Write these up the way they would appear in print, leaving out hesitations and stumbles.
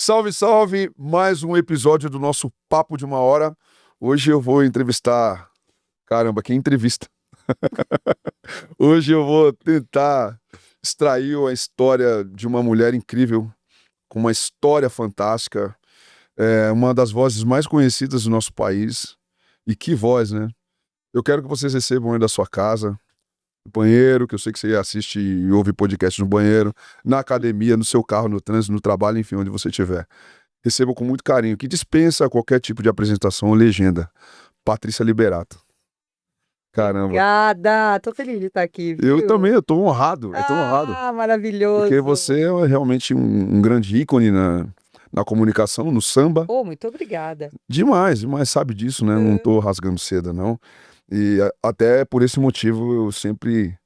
Salve, salve! Mais um episódio do nosso Papo de uma Hora. Hoje eu vou entrevistar. Caramba, que entrevista! Hoje eu vou tentar extrair a história de uma mulher incrível, com uma história fantástica, uma das vozes mais conhecidas do nosso país. E que voz, né? Eu quero que vocês recebam aí da sua casa, no banheiro, que eu sei que você assiste e ouve podcast no banheiro, na academia, no seu carro, no trânsito, no trabalho, enfim, onde você estiver. Receba com muito carinho, que dispensa qualquer tipo de apresentação ou legenda. Patrícia Liberato. Caramba. Obrigada, tô feliz de estar aqui, Eu também, viu? eu tô honrado, eu tô honrado. Porque Maravilhoso. você é realmente um grande ícone na comunicação, no samba. Oh, muito obrigada. Demais, demais, sabe disso, né? Não tô rasgando seda, não. E até por esse motivo eu sempre...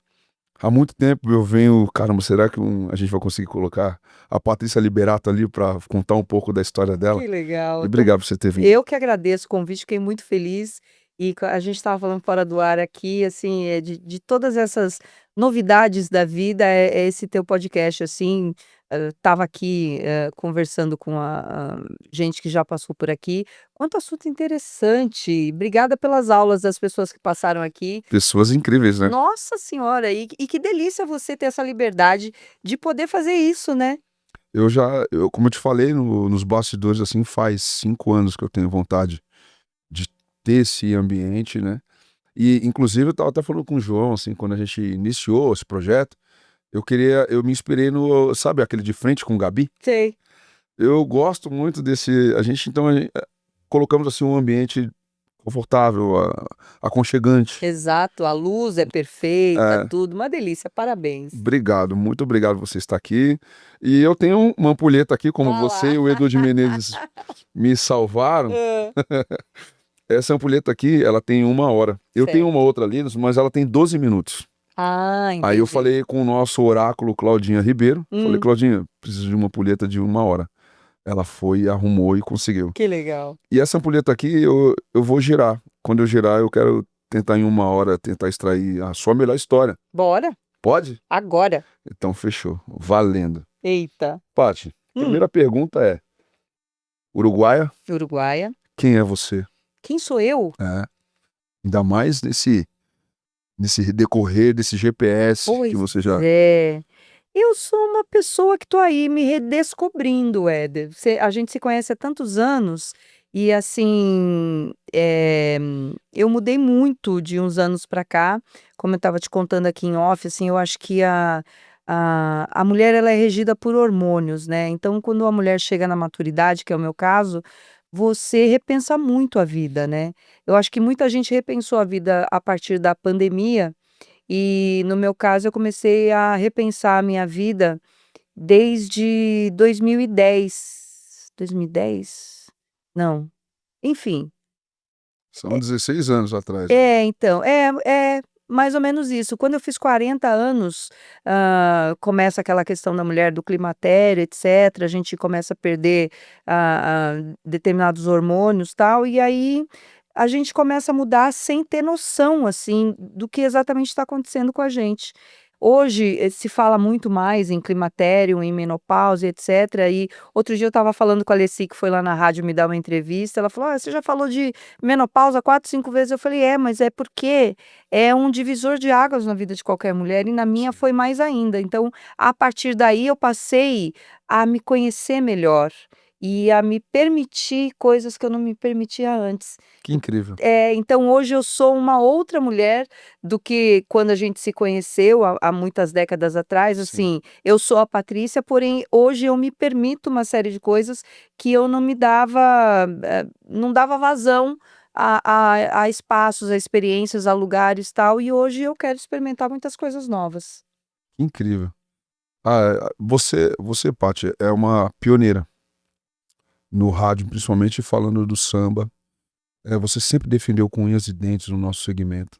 Há muito tempo eu venho, caramba, será que a gente vai conseguir colocar a Patrícia Liberato ali para contar um pouco da história dela? Que E legal. obrigado por você ter vindo. Eu que agradeço o convite, fiquei muito feliz. E a gente estava falando fora do ar aqui, assim, de todas essas novidades da vida, é esse teu podcast, assim. Estava aqui conversando com a gente que já passou por aqui. Quanto assunto interessante. Obrigada pelas aulas das pessoas que passaram aqui. Pessoas incríveis, né? Nossa senhora, e que delícia você ter essa liberdade de poder fazer isso, né? Como eu te falei nos bastidores, assim, faz 5 anos que eu tenho vontade de ter esse ambiente, né? E, inclusive, eu tava até falando com o João, assim, quando a gente iniciou esse projeto, eu me inspirei no, sabe, aquele de frente com o Gabi? Sei. Eu gosto muito desse, colocamos, assim, um ambiente confortável, aconchegante. Exato, a luz é perfeita, É, tudo, uma delícia, parabéns. obrigado, muito obrigado por você estar aqui. E eu tenho uma ampulheta aqui, como Ah você lá. e o Edu de Menezes me salvaram. Hã, Essa ampulheta aqui, ela tem 1 hora. Eu tenho uma certo. outra ali, mas ela tem 12 minutos. Ah, Aí eu entendi. falei com o nosso oráculo Claudinha Ribeiro. Falei, Hum, Claudinha, preciso de uma ampulheta de 1 hora. Ela foi, arrumou e conseguiu. que legal. E essa ampulheta aqui eu vou girar. Quando eu girar, eu quero tentar em 1 hora, tentar extrair a sua melhor história. Bora, Pode? agora. Então fechou. Valendo. Eita. Paty, Hum, primeira pergunta é: Uruguaia, uruguaia. quem é você? Quem sou eu? É, ainda mais nesse decorrer desse GPS que Pois você já. é. Eu sou uma pessoa que tô aí me redescobrindo, Éder. A gente se conhece há tantos anos e, assim, eu mudei muito de uns anos para cá. Como eu estava te contando aqui em off, assim, eu acho que a mulher ela é regida por hormônios, né. Então quando a mulher chega na maturidade, que é o meu caso, você repensa muito a vida, né. Eu acho que muita gente repensou a vida a partir da pandemia e no meu caso eu comecei a repensar a minha vida desde 2010. 2010? Não, enfim. São 16 anos atrás. Então, é mais ou menos isso. Quando eu fiz 40 anos, começa aquela questão da mulher do climatério, etcétera, a gente começa a perder, determinados hormônios, tal, e aí a gente começa a mudar sem ter noção, assim, do que exatamente está acontecendo com a gente. Hoje, se fala muito mais em climatério, em menopausa, etcétera, e outro dia eu estava falando com a Alessi, que foi lá na rádio me dar uma entrevista, ela falou: "Você já falou de menopausa 4, 5 vezes", eu falei: "É, mas é porque é um divisor de águas na vida de qualquer mulher e na minha Sim. foi mais ainda". Então, a partir daí eu passei a me conhecer melhor e a me permitir coisas que eu não me permitia antes. Que incrível. Então hoje eu sou uma outra mulher do que quando a gente se conheceu há muitas décadas atrás, Sim. assim, eu sou a Patrícia, porém hoje eu me permito uma série de coisas que eu não me dava, não dava vazão a espaços, a experiências, a lugares, tal, e hoje eu quero experimentar muitas coisas novas. Que incrível. Você, Paty, é uma pioneira no rádio, principalmente falando do samba. Você sempre defendeu com unhas e dentes no nosso segmento.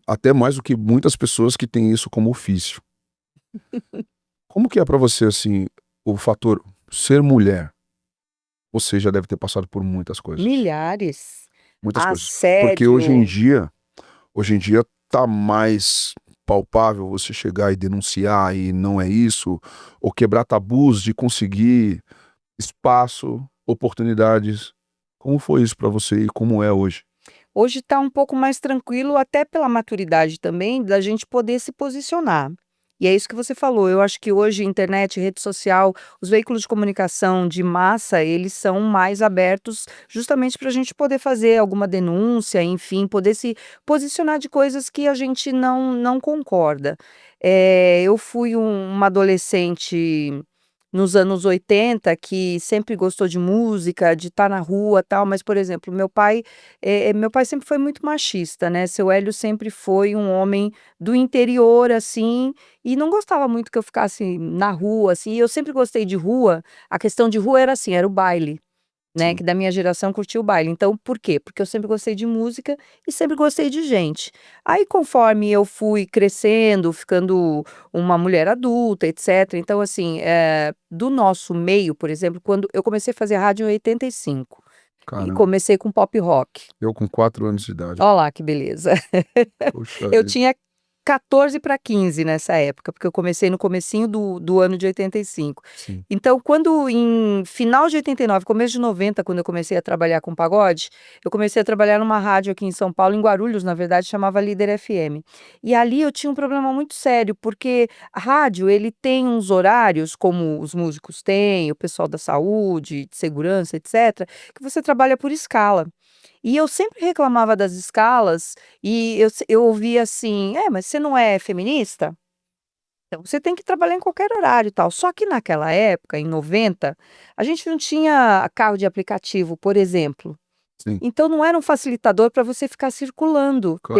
Até mais do que muitas pessoas que têm isso como ofício. Como que é pra você, assim, o fator ser mulher? Você já deve ter passado por muitas coisas. Milhares. Muitas coisas. Porque Assédio. hoje em dia tá mais palpável você chegar e denunciar e não é isso? Ou quebrar tabus de conseguir espaço, oportunidades? Como foi isso para você e como é hoje? Hoje está um pouco mais tranquilo, até pela maturidade também, da gente poder se posicionar. E é isso que você falou, eu acho que hoje internet, rede social, os veículos de comunicação de massa, eles são mais abertos justamente para a gente poder fazer alguma denúncia, enfim, poder se posicionar de coisas que a gente não concorda. Eu fui uma adolescente nos anos 80 que sempre gostou de música, de estar na rua, tal, mas, por exemplo, meu pai sempre foi muito machista, né, seu Hélio sempre foi um homem do interior, assim, e não gostava muito que eu ficasse na rua, assim, e eu sempre gostei de rua, a questão de rua era assim, era o baile. Né, Sim. que da minha geração curtia o baile. Então, por quê? Porque eu sempre gostei de música e sempre gostei de gente. Aí, conforme eu fui crescendo, ficando uma mulher adulta, etcétera, então, assim, do nosso meio, por exemplo, quando eu comecei a fazer rádio em 85 e Caramba, comecei com pop rock. eu com 4 anos de idade. Ó lá que beleza. Puxa Eu vida. tinha 14 para 15 nessa época, porque eu comecei no comecinho do ano de 85. Sim. Então, quando em final de 89, começo de 90, quando eu comecei a trabalhar com pagode, eu comecei a trabalhar numa rádio aqui em São Paulo, em Guarulhos, na verdade, chamava Líder FM. E ali eu tinha um problema muito sério, porque a rádio, ele tem uns horários, como os músicos têm, o pessoal da saúde, de segurança, etc., que você trabalha por escala. E eu sempre reclamava das escalas e eu ouvia assim: "É, mas você não é feminista? Então você tem que trabalhar em qualquer horário e tal". Só que naquela época, em 90, a gente não tinha carro de aplicativo, por exemplo. Sim, Então não era um facilitador para você ficar circulando claro.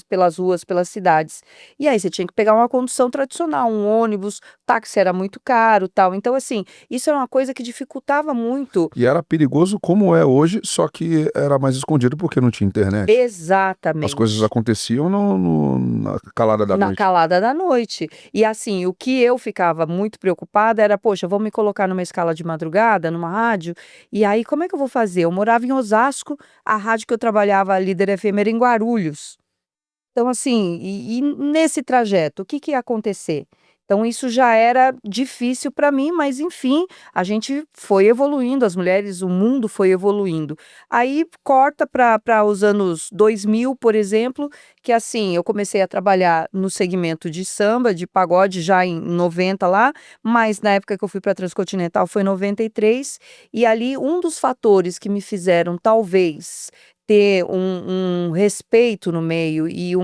pelas ruas, pelas cidades. E aí você tinha que pegar uma condução tradicional, um ônibus, táxi era muito caro, tal. Então, assim, isso era uma coisa que dificultava muito. E era perigoso como é hoje, só que era mais escondido porque não tinha internet. As coisas Exatamente. aconteciam na calada da Na noite. calada da noite. E assim, o que eu ficava muito preocupada era: "Poxa, vão me colocar numa escala de madrugada, numa rádio, e aí como é que eu vou fazer?". Eu morava em Osasco, a rádio que eu trabalhava, a Líder FM, era em Guarulhos. Então assim, e nesse trajeto, o que que ia acontecer? Então isso já era difícil para mim, mas enfim, a gente foi evoluindo, as mulheres, o mundo foi evoluindo. Aí corta para os anos 2000, por exemplo, que assim, eu comecei a trabalhar no segmento de samba, de pagode já em 90 lá, mas na época que eu fui para Transcontinental foi 93, e ali um dos fatores que me fizeram talvez ter um respeito no meio e um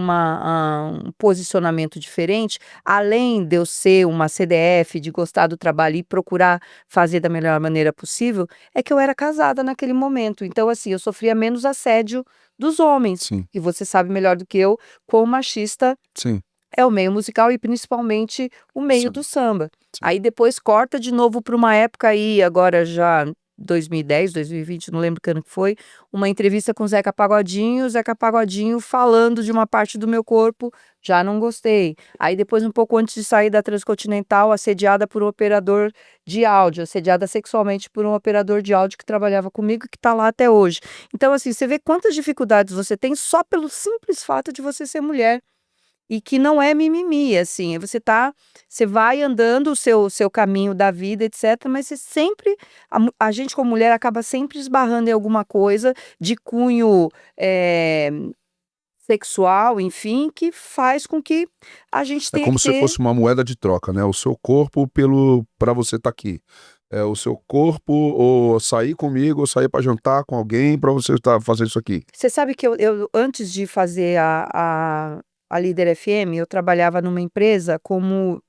posicionamento diferente, além de eu ser uma CDF, de gostar do trabalho e procurar fazer da melhor maneira possível, é que eu era casada naquele momento. Então, assim, eu sofria menos assédio dos homens, Sim, e você sabe melhor do que eu quão machista sim, é o meio musical e principalmente o meio sim, do samba. sim. Aí depois corta de novo para uma época aí, agora já 2010, 2020, não lembro que ano que foi, uma entrevista com o Zeca Pagodinho falando de uma parte do meu corpo, já não gostei. Aí depois, um pouco antes de sair da Transcontinental, assediada por um operador de áudio, assediada sexualmente por um operador de áudio que trabalhava comigo e que está lá até hoje. Então, assim, você vê quantas dificuldades você tem só pelo simples fato de você ser mulher. E que não é mimimi, assim, você vai andando o seu caminho da vida, etcétera, mas você sempre a gente como mulher acaba sempre esbarrando em alguma coisa de cunho, sexual, enfim, que faz com que a gente É tenha como que se ter. fosse uma moeda de troca, né, o seu corpo pelo para você estar aqui. É o seu corpo ou sair comigo ou sair para jantar com alguém para você estar fazendo isso aqui. Você sabe que eu antes de fazer a Líder FM, eu trabalhava numa empresa como,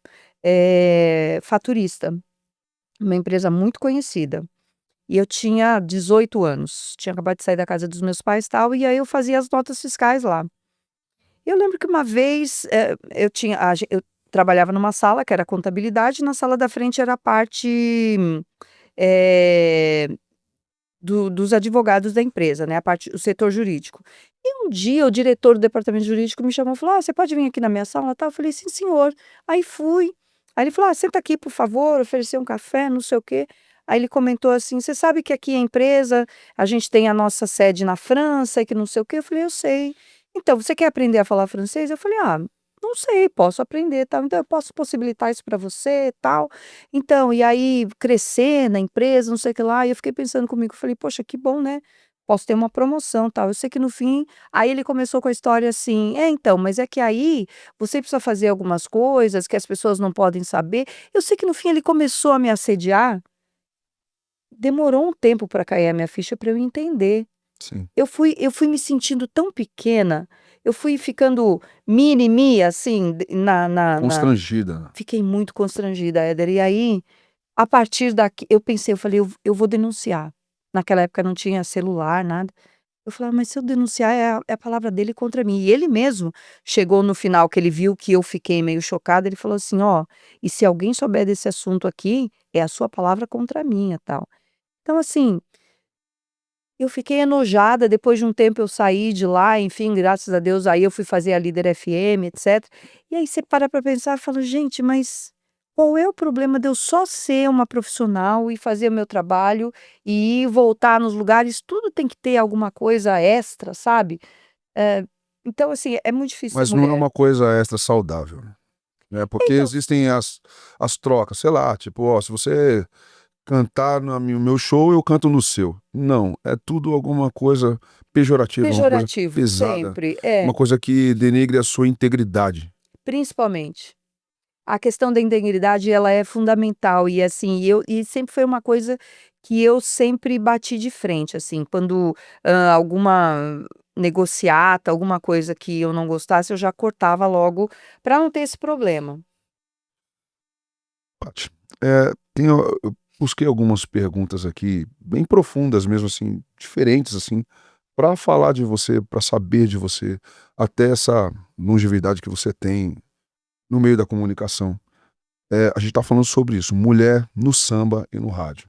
faturista, uma empresa muito conhecida. E eu tinha 18 anos, tinha acabado de sair da casa dos meus pais, tal, e aí eu fazia as notas fiscais lá. Eu lembro que uma vez, eu trabalhava numa sala que era contabilidade, e na sala da frente era a parte, eh, dos advogados da empresa, né, a parte o setor jurídico. E um dia o diretor do departamento jurídico me chamou e falou: "Ah, você pode vir aqui na minha sala, tal?" Eu falei: "Sim, senhor". Aí fui. Aí ele falou: "Ah, senta aqui, por favor", ofereceu um café, não sei o quê. Aí ele comentou assim: "Você sabe que aqui a empresa, a gente tem a nossa sede na França e que não sei o quê?" Eu falei: "Eu sei". "Então, você quer aprender a falar francês?" Eu falei: "Ah, não sei, posso aprender, tal, então eu posso possibilitar isso para você, tal. Então, e aí crescer na empresa, não sei o que lá, e eu fiquei pensando comigo, falei: "Poxa, que bom, né, posso ter uma promoção, tal". Eu sei que no fim aí ele começou com a história assim: "É, então, mas é que aí você precisa fazer algumas coisas que as pessoas não podem saber". Eu sei que no fim ele começou a me assediar, demorou um tempo para cair a minha ficha para eu entender. Sim. Eu fui me sentindo tão pequena, eu fui ficando mini-me, assim, na Constrangida. fiquei muito constrangida, Éder. E aí, a partir daqui eu pensei, eu falei: "Eu vou denunciar". Naquela época não tinha celular, nada. Eu falei: "Mas se eu denunciar é a palavra dele contra mim". E ele mesmo chegou no final que ele viu que eu fiquei meio chocada, ele falou assim: "Ó, e se alguém souber desse assunto aqui, é a sua palavra contra a minha, tal". Então assim, eu fiquei enojada, depois de um tempo eu saí de lá, enfim, graças a Deus, aí eu fui fazer a Líder FM, etcétera. E aí você para pensar e fala: "Gente, mas qual é o problema de eu só ser uma profissional e fazer o meu trabalho e ir voltar nos lugares?" Tudo tem que ter alguma coisa extra, sabe. Eh, então assim, é muito difícil ser Mas não é mulher. uma coisa extra saudável, né, porque Então existem as trocas, sei lá, tipo: "Ó, se você cantar no meu show, eu canto no seu". Não, é tudo alguma coisa pejorativa, uma coisa pejorativo, pesada, sempre. uma É, coisa que denigre a sua integridade. principalmente. A questão da integridade ela é fundamental e assim, sempre foi uma coisa que eu sempre bati de frente, assim, quando, alguma negociata, alguma coisa que eu não gostasse, eu já cortava logo para não ter esse problema. Paty, eu busquei algumas perguntas aqui, bem profundas mesmo, assim, diferentes, assim, para falar de você, para saber de você, até essa longevidade que você tem no meio da comunicação. A gente tá falando sobre isso, mulher no samba e no rádio.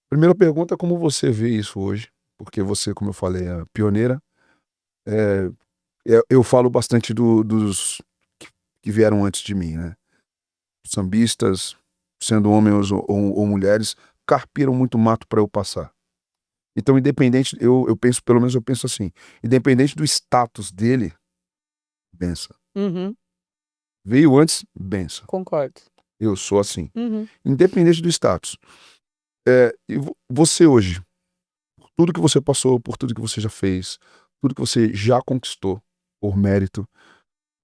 Primeira pergunta é como você vê isso hoje, porque você, como eu falei, é pioneira. Eh, eu falo bastante dos que que vieram antes de mim, né. Sambistas, sendo homens ou mulheres, carpiram muito mato para eu passar. Então independente, eu penso, pelo menos eu penso assim, independente do status dele, benção. Uhum, Veio antes, benção. concordo. Eu sou assim. Uhum. Independente do status. E você hoje, por tudo que você passou, por tudo que você já fez, tudo que você já conquistou por mérito,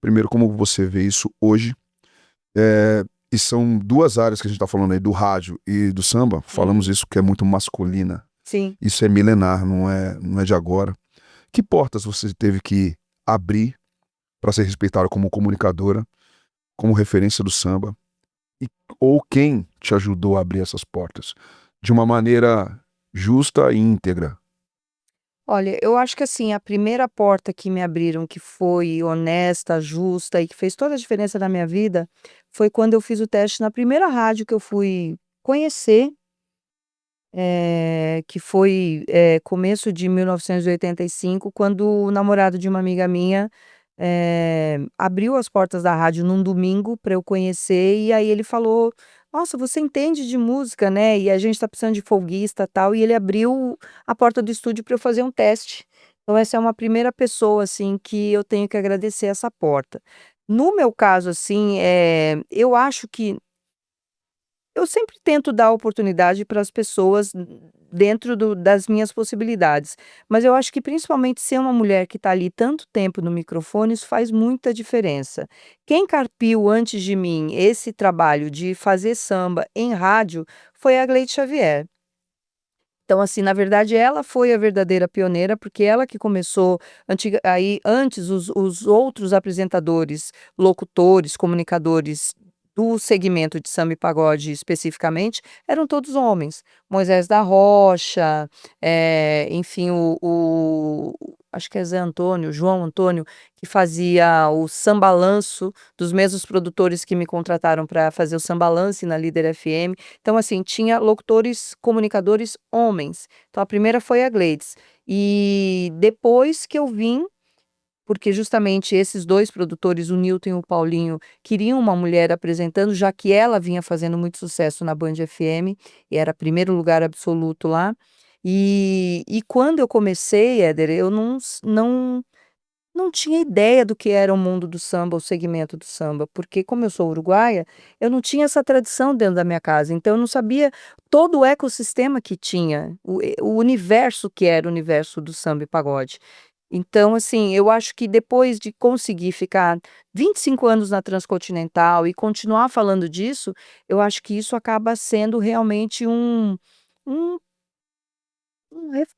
primeiro como você vê isso hoje, e são 2 áreas que a gente tá falando aí, do rádio e do samba, falamos Uhum. isso que é muito masculina, Sim. isso é milenar, não é de agora. Que portas você teve que abrir para ser respeitada como comunicadora, como referência do samba, e ou quem te ajudou a abrir essas portas? De uma maneira justa e íntegra. Olha, eu acho que assim, a primeira porta que me abriram, que foi honesta, justa e que fez toda a diferença na minha vida, foi quando eu fiz o teste na primeira rádio que eu fui conhecer, que foi, começo de 1985, quando o namorado de uma amiga minha, abriu as portas da rádio num domingo para eu conhecer, e aí ele falou: "Nossa, você entende de música, né, e a gente tá precisando de folguista, tal", e ele abriu a porta do estúdio para eu fazer um teste. Então essa é uma primeira pessoa, assim, que eu tenho que agradecer essa porta. No meu caso, assim, eu acho que eu sempre tento dar oportunidade para as pessoas dentro das minhas possibilidades, mas eu acho que principalmente ser uma mulher que está ali tanto tempo no microfone, isso faz muita diferença. Quem carpiu antes de mim esse trabalho de fazer samba em rádio foi a Gleide Xavier. Então, assim, na verdade, ela foi a verdadeira pioneira, porque ela que começou aí antes os outros apresentadores, locutores, comunicadores do segmento de samba e pagode especificamente, eram todos homens. Moisés da Rocha, enfim, acho que é Zé Antônio, João Antônio, que fazia o Sambalanço, dos mesmos produtores que me contrataram para fazer o Sambalance na Líder FM. Então, assim, tinha locutores, comunicadores homens. Então, a primeira foi a Gleides. E depois que eu vim, porque justamente esses 2 produtores, o Nilton e o Paulinho, queriam uma mulher apresentando, já que ela vinha fazendo muito sucesso na Band FM, e era primeiro lugar absoluto lá. E quando eu comecei, Éder, eu não não tinha ideia do que era o mundo do samba, o segmento do samba, porque como eu sou uruguaia, eu não tinha essa tradição dentro da minha casa, então eu não sabia todo o ecossistema que tinha, o universo que era o universo do samba e pagode. Então, assim, eu acho que depois de conseguir ficar 25 anos na Transcontinental e continuar falando disso, eu acho que isso acaba sendo realmente um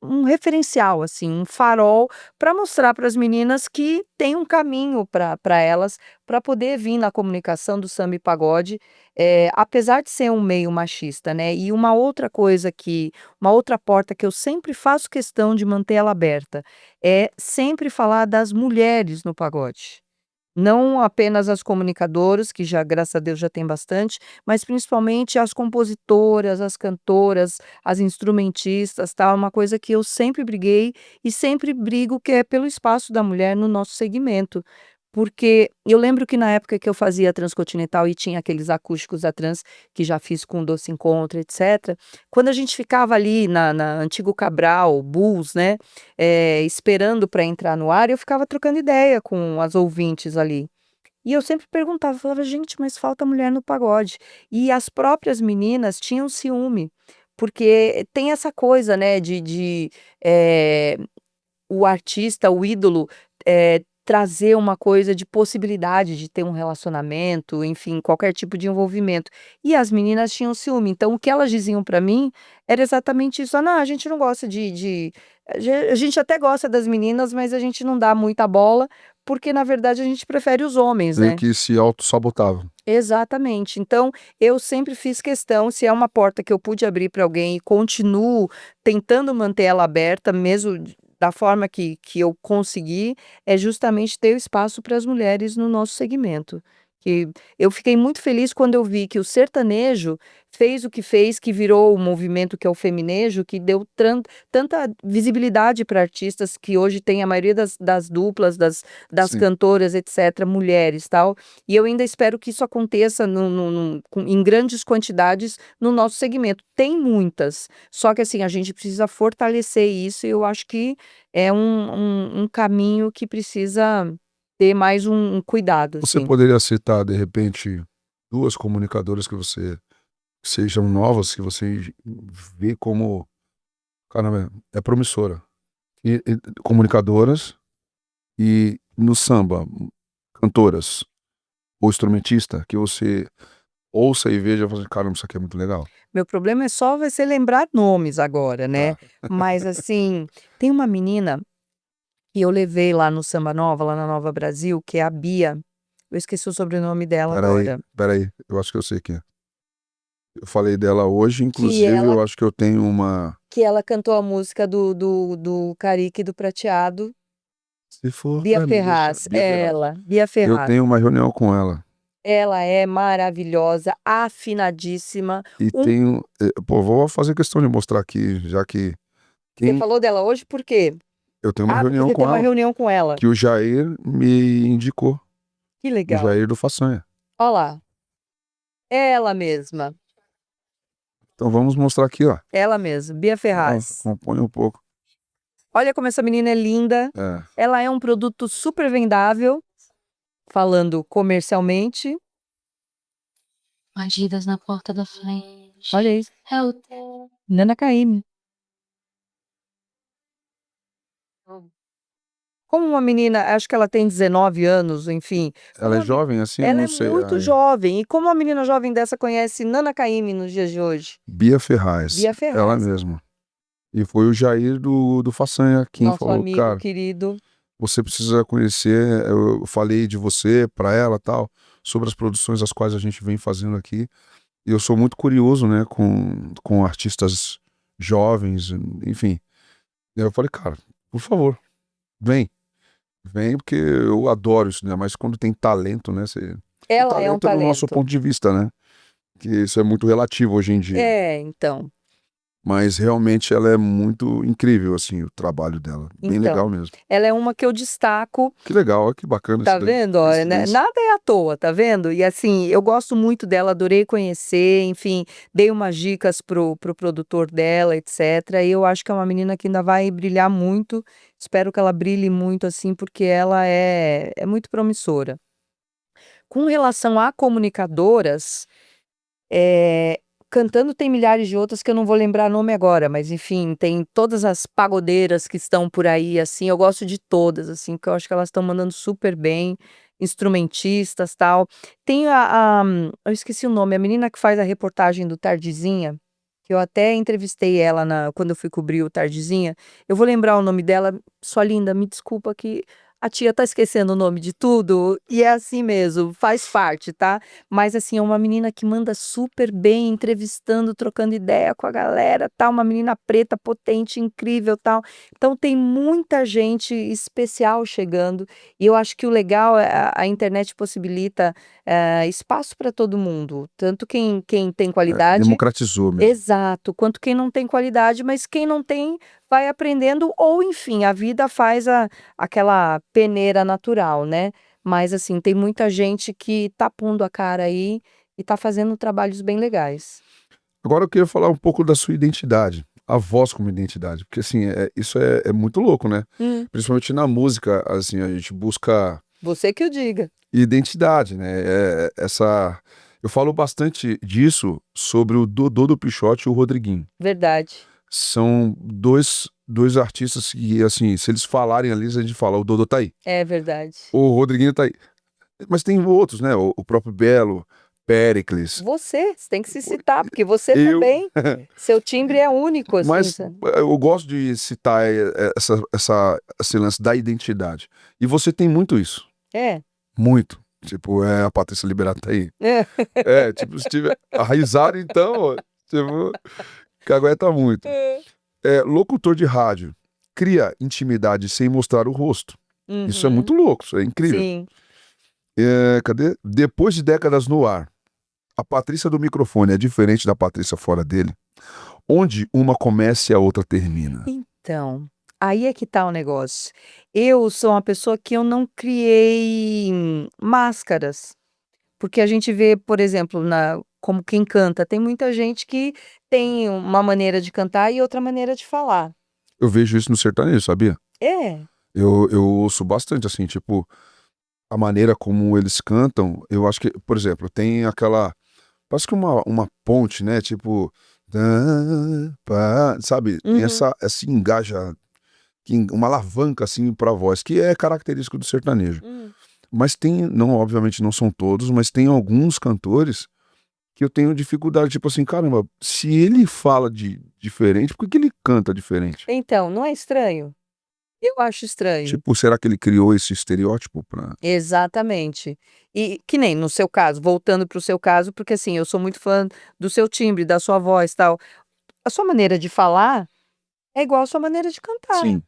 um referencial, assim, um farol para mostrar para as meninas que tem um caminho para elas, para poder vir na comunicação do samba e pagode, apesar de ser um meio machista, né. E uma outra porta que eu sempre faço questão de manter ela aberta, é sempre falar das mulheres no pagode. Não apenas as comunicadoras, que já, graças a Deus, já tem bastante, mas principalmente as compositoras, as cantoras, as instrumentistas, tal, é uma coisa que eu sempre briguei e sempre brigo, que é pelo espaço da mulher no nosso segmento. Porque eu lembro que na época que eu fazia a Transcontinental e tinha aqueles acústicos da Trans, que já fiz com o Doce Encontro, etcétera, quando a gente ficava ali na Antigo Cabral, Bulls, né, esperando para entrar no ar, eu ficava trocando ideia com as ouvintes ali. E eu sempre perguntava, eu falava: "Gente, mas falta mulher no pagode". E as próprias meninas tinham ciúme, porque tem essa coisa, né, eh, o artista, o ídolo, trazer uma coisa de possibilidade de ter um relacionamento, enfim, qualquer tipo de envolvimento. E as meninas tinham ciúme, então o que elas diziam pra mim era exatamente isso: "Ah, não, a gente não gosta de a gente até gosta das meninas, mas a gente não dá muita bola, porque na verdade a gente prefere os homens, Meio né". que se autossabotavam. Exatamente. Então, eu sempre fiz questão, se é uma porta que eu pude abrir para alguém e continuo tentando manter ela aberta, mesmo da forma que eu consegui, é justamente ter o espaço para as mulheres no nosso segmento. Que eu fiquei muito feliz quando eu vi que o sertanejo fez o que fez, que virou o movimento que é o feminejo, que deu tanta visibilidade para artistas que hoje tem a maioria das duplas, das Sim. cantoras, etc., mulheres, tal. E eu ainda espero que isso aconteça em grandes quantidades no nosso segmento. Tem muitas, só que assim, a gente precisa fortalecer isso e eu acho que é um caminho que precisa ter mais um cuidado, Você assim. poderia citar, de repente, 2 comunicadoras que sejam novas, que você vê como, caramba, é promissora. E comunicadoras e no samba, cantoras ou instrumentista, que você ouça e veja e fala assim: "Caramba, isso aqui é muito legal". Meu problema é só você lembrar nomes agora, né. Tá. Mas assim, tem uma menina que eu levei lá no Samba Nova, lá na Nova Brasil, que é a Bia, eu esqueci o sobrenome dela agora. Espera aí, eu acho que eu sei quem é. Eu falei dela hoje, Que inclusive ela eu acho que eu tenho uma que ela cantou a música do Carica e do Prateado. se for Bia pra me deixar Ferraz, Bia Ferraz. ela, Bia Eu Ferraz. tenho uma reunião com ela Ela é maravilhosa, afinadíssima, e um tenho, pô, vou fazer questão de mostrar aqui, já que você quem falou dela hoje por quê? eu tenho uma Ah, porque reunião você tem com uma ela, reunião com ela. que o Jair me indicou, Que o legal. Jair do Façanha. Ó lá, ela mesma, Então vamos mostrar aqui, ó. ela mesma, Bia Ó, Ferraz. acompanha um pouco. Olha como essa menina é linda, É, ela é um produto super vendável, falando comercialmente. Bandidas na porta da frente. Olha isso, É o tempo. Nana Caymmi. Como uma menina, acho que ela tem 19 anos, enfim, como ela é uma me jovem assim? Eu ela não é sei. muito jovem, e como uma menina jovem dessa conhece Nana Caymmi nos dias de hoje? Bia Ferraz, Bia ela Ferraz, mesma. E foi o Jair do Façanha quem nosso falou: amigo "Cara, querido. você precisa conhecer", eu falei de você pra ela, tal, sobre as produções as quais a gente vem fazendo aqui. E eu sou muito curioso, né, com artistas jovens, enfim. E aí eu falei: "Cara, por favor, vem, vem, porque eu adoro isso, né, mas quando tem talento, né, você o Ela é um talento é no nosso talento. ponto de vista, né, que isso é muito relativo hoje em dia. É, então. Mas realmente ela é muito incrível, assim, o trabalho dela. Bem Então, legal mesmo. ela é uma que eu destaco. Que legal, olha que bacana Tá isso daí. vendo? Ó, né? Coincidência. Nada é à toa, tá vendo? E assim, eu gosto muito dela, adorei conhecer, enfim, dei umas dicas pro produtor dela, etc. E eu acho que é uma menina que ainda vai brilhar muito. Espero que ela brilhe muito, assim, porque ela é muito promissora. Com relação a comunicadoras, cantando tem milhares de outras que eu não vou lembrar nome agora, mas enfim, tem todas as pagodeiras que estão por aí, assim, eu gosto de todas, assim, porque eu acho que elas estão mandando super bem, instrumentistas, tal. Tem eu esqueci o nome, a menina que faz a reportagem do Tardezinha, que eu até entrevistei ela quando eu fui cobrir o Tardezinha. Eu vou lembrar o nome dela, sua linda, me desculpa que a tia tá esquecendo o nome de tudo, e é assim mesmo, faz parte, tá? Mas assim, é uma menina que manda super bem, entrevistando, trocando ideia com a galera, tal, uma menina preta, potente, incrível, tal. Então tem muita gente especial chegando, e eu acho que o legal é a internet possibilita espaço para todo mundo, tanto quem tem qualidade, Democratizou mesmo. exato, quanto quem não tem qualidade, mas quem não tem vai aprendendo, ou enfim, a vida faz aquela peneira natural, né? Mas assim, tem muita gente que tá pondo a cara aí e tá fazendo trabalhos bem legais. Agora eu queria falar um pouco da sua identidade, a voz como identidade, porque assim, isso é muito louco, né? Principalmente na música, assim, a gente busca Você que o diga. identidade, né? Eu falo bastante disso sobre o Dodô do Pixote e o Rodriguinho. Verdade. São dois artistas que, assim, se eles falarem ali, a gente fala, o Dodô tá aí, É verdade. o Rodriguinho tá aí. Mas tem outros, né? O próprio Belo, Péricles, Você tem que se citar, porque você eu. também, seu timbre é único, assim, Mas sabe? eu gosto de citar esse lance da identidade. E você tem muito isso. É. Muito. Tipo, a Patrícia Liberato tá aí. É. Tipo, se tiver a risada, então, ó, tipo, que aguenta muito. Locutor de rádio cria intimidade sem mostrar o rosto. Isso é Uhum. muito louco, isso é incrível. Sim. Cadê? Depois de décadas no ar, a Patrícia do microfone é diferente da Patrícia fora dele, onde uma começa e a outra termina. Então, aí é que tá o negócio. Eu sou uma pessoa que eu não criei máscaras, porque a gente vê, por exemplo, como quem canta, tem muita gente que tem uma maneira de cantar e outra maneira de falar. Eu vejo isso no sertanejo, sabia? É. Eu ouço bastante, assim, tipo, a maneira como eles cantam, eu acho que, por exemplo, tem aquela, parece que uma ponte, né, tipo, sabe, tem Uhum. essa engaja, uma alavanca, assim, pra voz, que é característico do sertanejo. Mas tem, não, obviamente não são todos, mas tem alguns cantores que eu tenho dificuldade, tipo assim, caramba, se ele fala diferente, por que ele canta diferente? Então, não é estranho? Eu acho estranho. Tipo, será que ele criou esse estereótipo pra... Exatamente. E que nem no seu caso, voltando para o seu caso, porque assim, eu sou muito fã do seu timbre, da sua voz, tal. A sua maneira de falar é igual a sua maneira de cantar. Sim.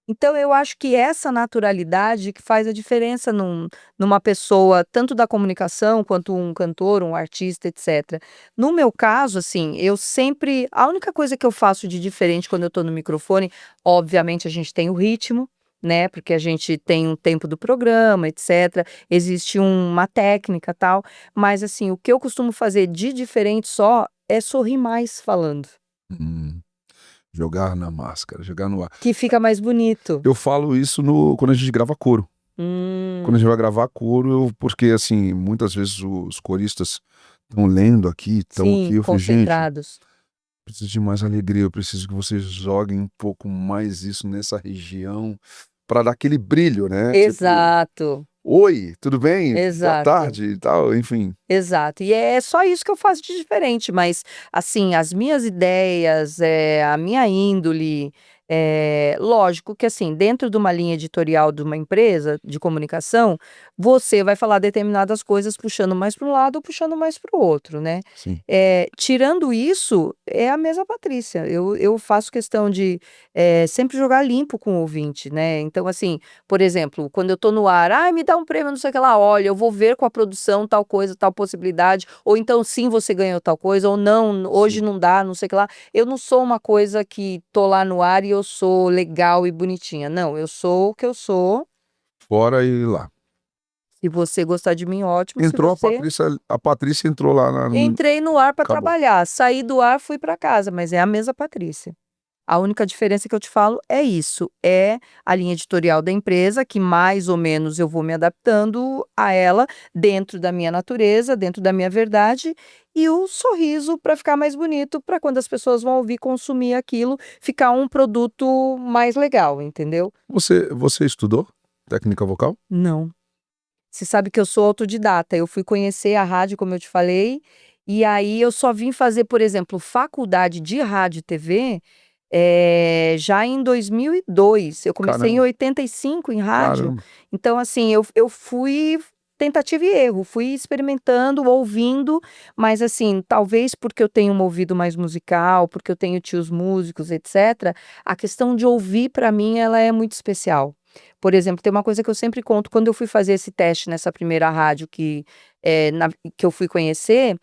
Então eu acho que essa naturalidade que faz a diferença numa pessoa, tanto da comunicação quanto um cantor, um artista, etc. No meu caso, assim, a única coisa que eu faço de diferente quando eu tô no microfone, obviamente a gente tem o ritmo, né, porque a gente tem um tempo do programa, etc. Existe uma técnica, tal, mas assim, o que eu costumo fazer de diferente só é sorrir mais falando, Hum. Jogar na máscara, jogar no ar. que fica mais bonito. Eu falo isso quando a gente grava coro. Quando a gente vai gravar coro, porque assim, muitas vezes os coristas estão lendo aqui, estão Sim, aqui, eu falei, gente, concentrados. preciso de mais alegria, eu preciso que vocês joguem um pouco mais isso nessa região, para dar aquele brilho, né? Tipo, Exato, oi, tudo bem? Boa exato, tarde e tal, enfim. exato. E é só isso que eu faço de diferente, mas assim, as minhas ideias, a minha índole, Lógico que, assim, dentro de uma linha editorial de uma empresa de comunicação, você vai falar determinadas coisas puxando mais para um lado ou puxando mais para o outro, né? Sim. Tirando isso, é a mesma Patrícia. Eu faço questão de sempre jogar limpo com o ouvinte, né? Então, assim, por exemplo, quando eu tô no ar, me dá um prêmio, não sei o que lá, olha, eu vou ver com a produção tal coisa, tal possibilidade, ou então sim, você ganhou tal coisa, ou não, hoje Sim. não dá, não sei o que lá. Eu não sou uma coisa que tô lá no ar e eu sou legal e bonitinha. Não, eu sou o que eu sou. Fora e lá. Se você gostar de mim, ótimo. Se Entrou você... a Patrícia entrou lá na... Entrei no ar para Acabou. trabalhar, saí do ar, fui para casa, mas é a mesma Patrícia. A única diferença que eu te falo é isso, é a linha editorial da empresa, que mais ou menos eu vou me adaptando a ela dentro da minha natureza, dentro da minha verdade, e o sorriso para ficar mais bonito, para quando as pessoas vão ouvir, consumir aquilo, ficar um produto mais legal, entendeu? Você estudou técnica vocal? Não. Você sabe que eu sou autodidata, eu fui conhecer a rádio, como eu te falei, e aí eu só vim fazer, por exemplo, faculdade de rádio e TV, já em 2002. Eu comecei em Caramba, 85 em rádio, caramba. então assim, eu fui tentativa e erro, fui experimentando, ouvindo, mas assim, talvez porque eu tenho um ouvido mais musical, porque eu tenho tios músicos, etc., a questão de ouvir para mim ela é muito especial. Por exemplo, tem uma coisa que eu sempre conto, quando eu fui fazer esse teste nessa primeira rádio que eu fui conhecer,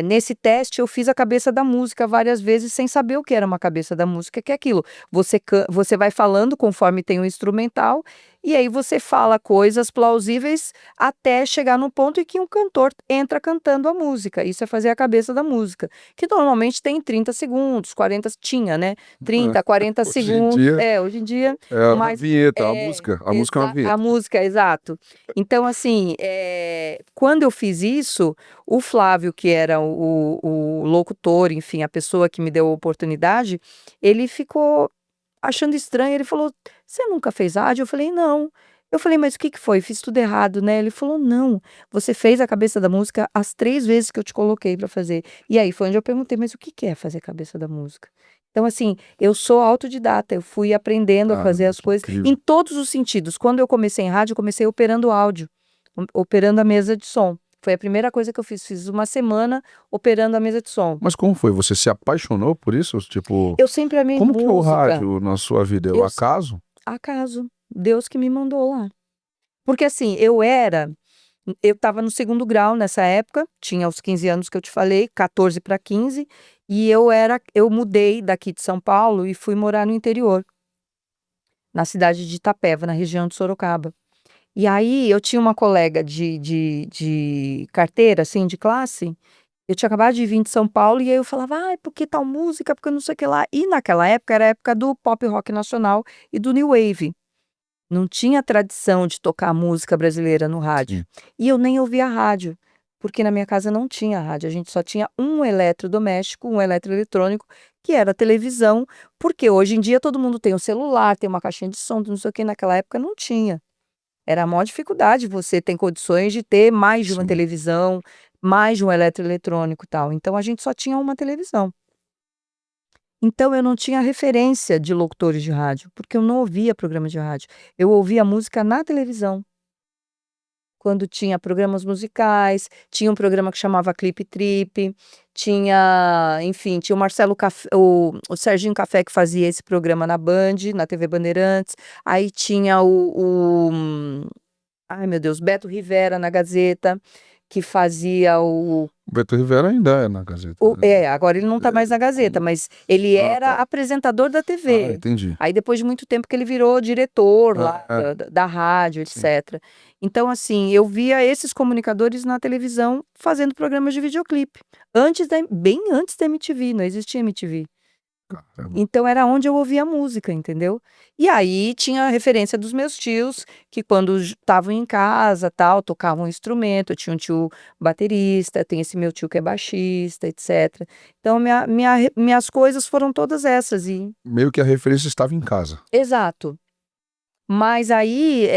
nesse teste eu fiz a cabeça da música várias vezes sem saber o que era uma cabeça da música, que é aquilo. Você vai falando conforme tem o instrumental, e aí você fala coisas plausíveis até chegar no ponto em que um cantor entra cantando a música. Isso é fazer a cabeça da música, que normalmente tem 30 segundos, 40, tinha, né? 30, 40 Hoje em segundos. dia Hoje em dia, é a mas vinheta, a música. A música é uma a vinheta. música, exato. Então, assim, quando eu fiz isso, o Flávio, que era o locutor, enfim, a pessoa que me deu a oportunidade, ele ficou achando estranho. Ele falou: "Você nunca fez rádio?" Eu falei: "Não." Eu falei: "Mas o que que foi? Fiz tudo errado, né?" Ele falou: "Não, você fez a cabeça da música as 3 vezes que eu te coloquei para fazer." E aí foi onde eu perguntei: "Mas o que que é fazer a cabeça da música?" Então, assim, eu sou autodidata, eu fui aprendendo a fazer Caramba, as que coisas em incrível. todos os sentidos. Quando eu comecei em rádio, eu comecei operando áudio, operando a mesa de som. Foi a primeira coisa que eu fiz uma semana operando a mesa de som. Mas como foi? Você se apaixonou por isso? Tipo, Eu sempre amei como que é o música. rádio na sua vida? É o Eu acaso? Acaso, Deus que me mandou lá. Porque assim, eu estava no segundo grau nessa época, tinha os 15 anos que eu te falei, 14 para 15, e eu mudei daqui de São Paulo e fui morar no interior, na cidade de Itapeva, na região de Sorocaba. E aí eu tinha uma colega de carteira, assim, de classe, eu tinha acabado de vir de São Paulo e aí eu falava: "Ai, por que tal música? Porque não sei o que lá." E naquela época era a época do pop rock nacional e do new wave. Não tinha tradição de tocar música brasileira no rádio. Sim. E eu nem ouvia rádio, porque na minha casa não tinha rádio, a gente só tinha um eletrodoméstico, um eletroeletrônico, que era a televisão, porque hoje em dia todo mundo tem o celular, tem uma caixinha de som, não sei o quê, naquela época não tinha. Era a maior dificuldade, você tem condições de ter mais de uma Sim. televisão, mais de um eletroeletrônico e tal, então a gente só tinha uma televisão. Então eu não tinha referência de locutores de rádio, porque eu não ouvia programa de rádio. Eu ouvia música na televisão. Quando tinha programas musicais, tinha um programa que chamava Clipe Trip, tinha, enfim, tinha o Marcelo Café, o Serginho Café que fazia esse programa na Band, na TV Bandeirantes, aí tinha ai meu Deus, Beto Rivera na Gazeta, que fazia O Beto Rivera ainda é na Gazeta, né? agora ele não está mais na Gazeta, mas ele era Tá. apresentador da TV. Entendi. Aí depois de muito tempo que ele virou diretor lá É, da rádio, sim. etc. Então, assim, eu via esses comunicadores na televisão fazendo programas de videoclipe, bem antes da MTV, não existia MTV. Caramba. Então era onde eu ouvia música, entendeu? E aí tinha a referência dos meus tios, que quando estavam em casa, tal, tocavam um instrumento. Eu tinha um tio baterista, tem esse meu tio que é baixista, etc. Então minhas coisas foram todas essas Meio que a referência estava em casa. exato. Mas aí,